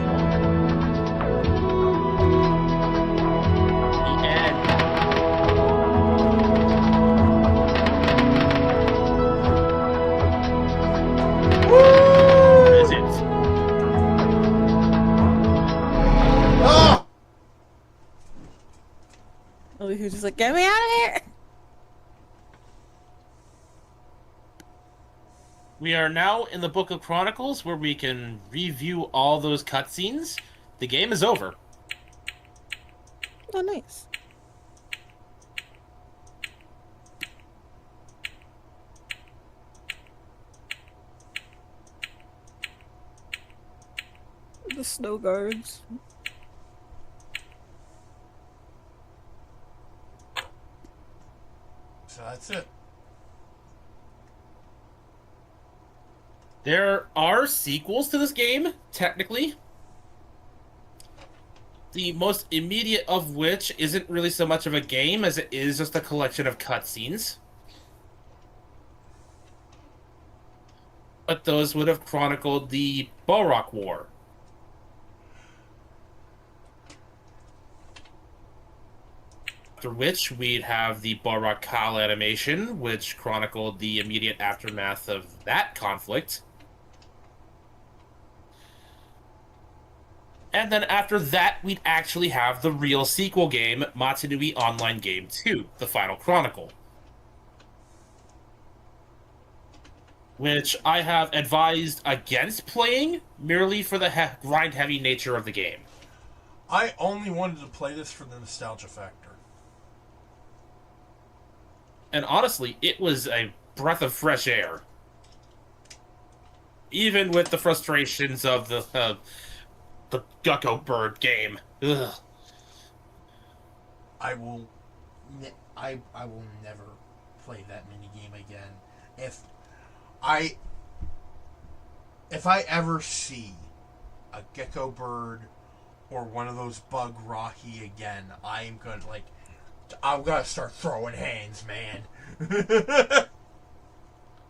Where is it? Ah! Oh, he was just like, get me out of here! We are now in the Book of Chronicles where we can review all those cutscenes. The game is over. Oh, nice. The snow guards. So that's it. There are sequels to this game, technically. The most immediate of which isn't really so much of a game as it is just a collection of cutscenes. But those would have chronicled the Balrog War. After which, we'd have the Balrog Kyle animation, which chronicled the immediate aftermath of that conflict. And then after that, we'd actually have the real sequel game, Nui Online Game 2, The Final Chronicle. which I have advised against playing merely for the grind-heavy nature of the game. I only wanted to play this for the nostalgia factor. And honestly, it was a breath of fresh air. Even with the frustrations of the Gecko Bird game. Ugh. I will, I will never play that mini game again. I if I ever see a Gecko Bird or one of those Bug Rocky again, I'm gonna start throwing hands, man.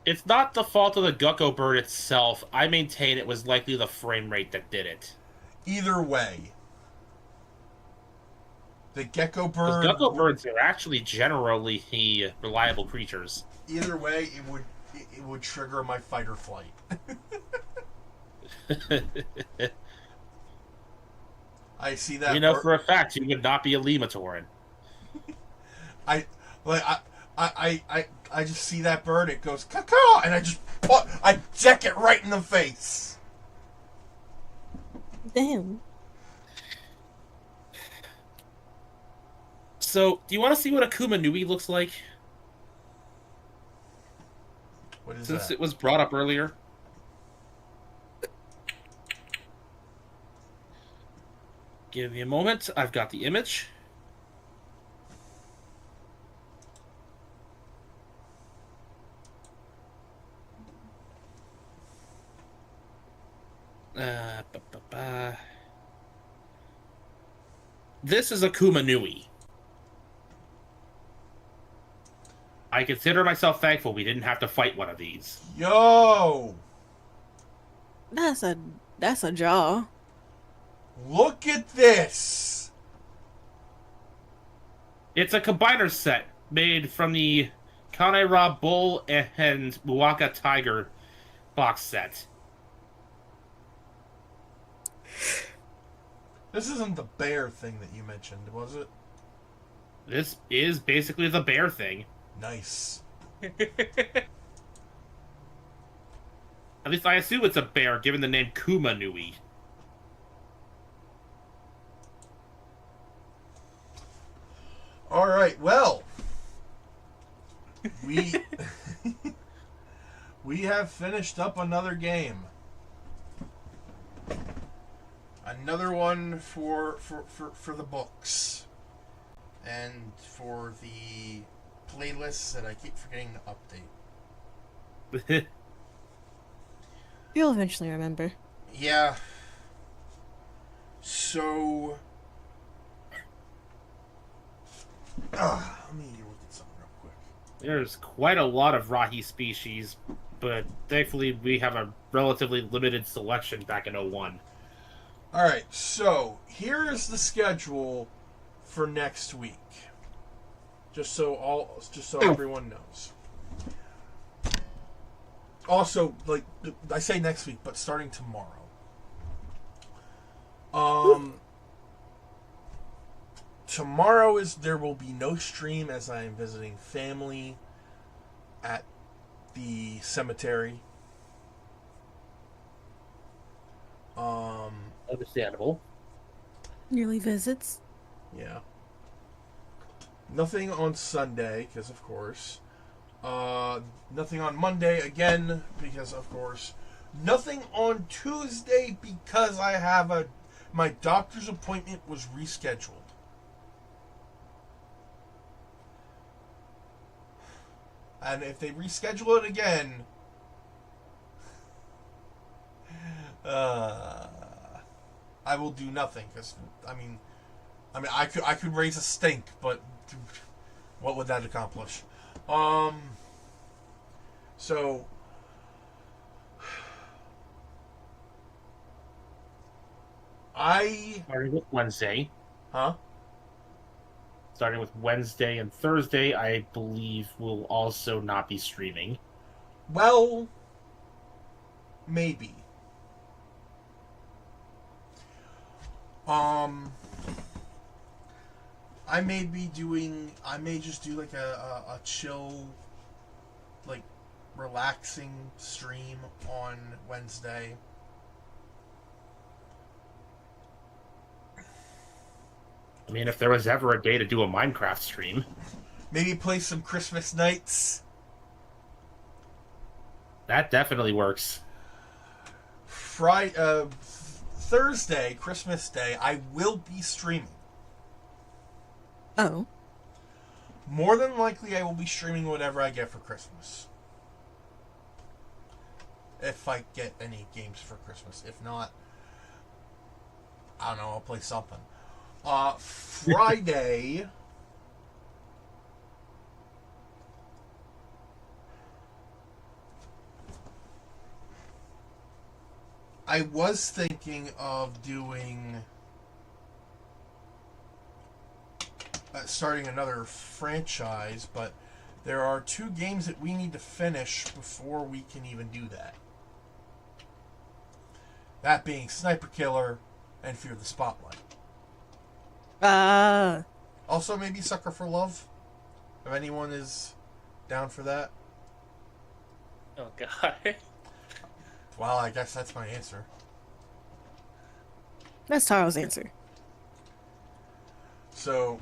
It's not the fault of the Gecko Bird itself. I maintain it was likely the frame rate that did it. Either way, the Gecko Because Bird. Gecko Birds are actually generally reliable creatures. Either way, it would trigger my fight or flight. I see that. We know for a fact you would not be a Lematoran. I like I just see that bird. It goes caw, and I deck it right in the face. Damn. So, do you want to see what Akuma Nui looks like? What is Since that? it was brought up earlier. Give me a moment. I've got the image. Ba, ba, ba. This is Akuma Nui. I consider myself thankful we didn't have to fight one of these. Yo, That's a jaw. look at this. It's a combiner set made from the Kanai-Ra Bull and Muwaka Tiger box set. This isn't the bear thing that you mentioned, was it? This is basically the bear thing. Nice. At least I assume it's a bear, given the name Kuma Nui. All right. Well, we we have finished up another game. Another one for the books and for the playlists that I keep forgetting to update. You'll eventually remember. Yeah. So, let me look at something real quick. There's quite a lot of Rahi species, but thankfully we have a relatively limited selection back in 01. All right, so here's the schedule for next week. Just so everyone knows. Also, like I say next week, but starting tomorrow. Tomorrow there will be no stream as I am visiting family at the cemetery. Understandable. Yearly visits. Yeah. Nothing on Sunday, because of course. Nothing on Monday, again, because of course. Nothing on Tuesday, because I have my doctor's appointment was rescheduled. And if they reschedule it again, I will do nothing, because I mean I could raise a stink, but what would that accomplish? So Starting with Wednesday. Huh? Starting with Wednesday and Thursday, I believe will also not be streaming. Well, maybe. I may just do like a chill, like relaxing stream on Wednesday. I mean, if there was ever a day to do a Minecraft stream, Maybe play some Christmas Nights. that definitely works. Thursday, Christmas Day, I will be streaming. Oh. More than likely, I will be streaming whatever I get for Christmas. If I get any games for Christmas. If not, I don't know, I'll play something. Friday... I was thinking of doing... starting another franchise, but there are 2 games that we need to finish before we can even do that. That being Sniper Killer and Fear the Spotlight. Also, maybe Sucker for Love, if anyone is down for that. Oh god. Well, I guess that's my answer. That's Taro's answer. So,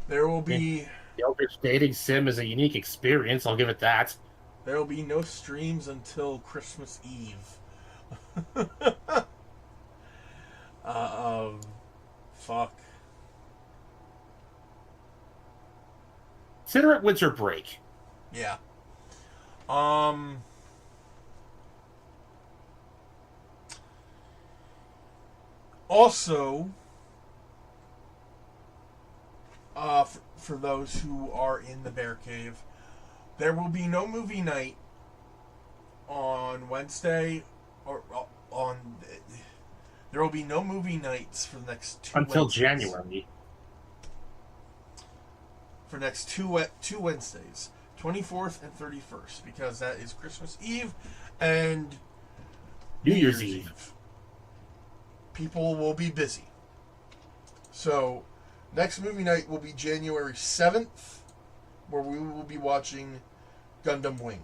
there will be... The Eldritch dating sim is a unique experience, I'll give it that. There will be no streams until Christmas Eve. Fuck. Consider it winter break. Yeah. Also, for those who are in the Bear Cave, there will be no movie night on Wednesday, or on... There will be no movie nights for the next 2 Until Wednesdays. January. For next two Wednesdays, 24th and 31st, because that is Christmas Eve and New Year's Eve. People will be busy. So, next movie night will be January 7th, where we will be watching Gundam Wing.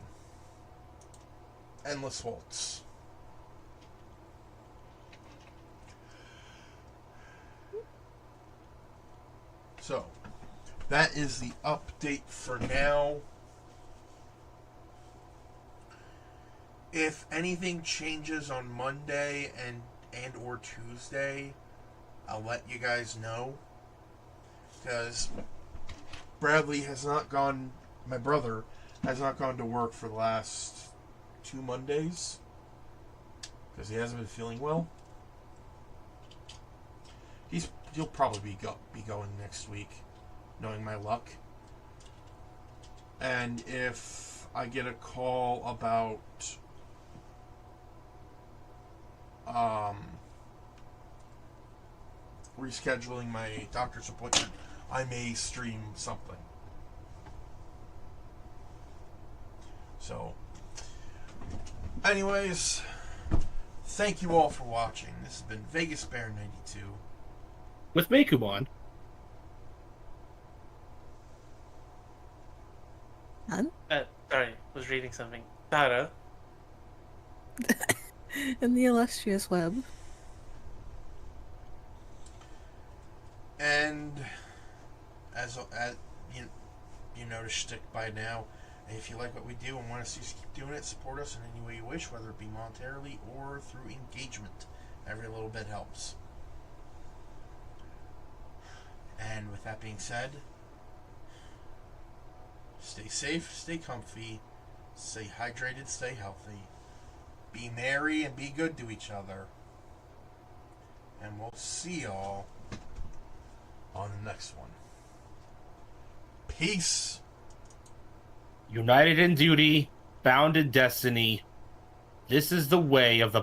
Endless Waltz. So, that is the update for now. If anything changes on Monday and or Tuesday, I'll let you guys know. Because Bradley has not gone, my brother, has not gone to work for the last 2 Mondays. Because he hasn't been feeling well. He'll probably be going next week, knowing my luck. And if I get a call about rescheduling my doctor's appointment, I may stream something. So, anyways, thank you all for watching. This has been Vegas Bear 92. With Meikumon. None? Sorry, was reading something. Tara. In the illustrious web. And as you know to stick by now, if you like what we do and want to see us keep doing it, support us in any way you wish, whether it be monetarily or through engagement. Every little bit helps. And with that being said, stay safe, stay comfy, stay hydrated, stay healthy, be merry and be good to each other. And we'll see y'all on the next one. Peace. United in duty, bound in destiny. This is the way of the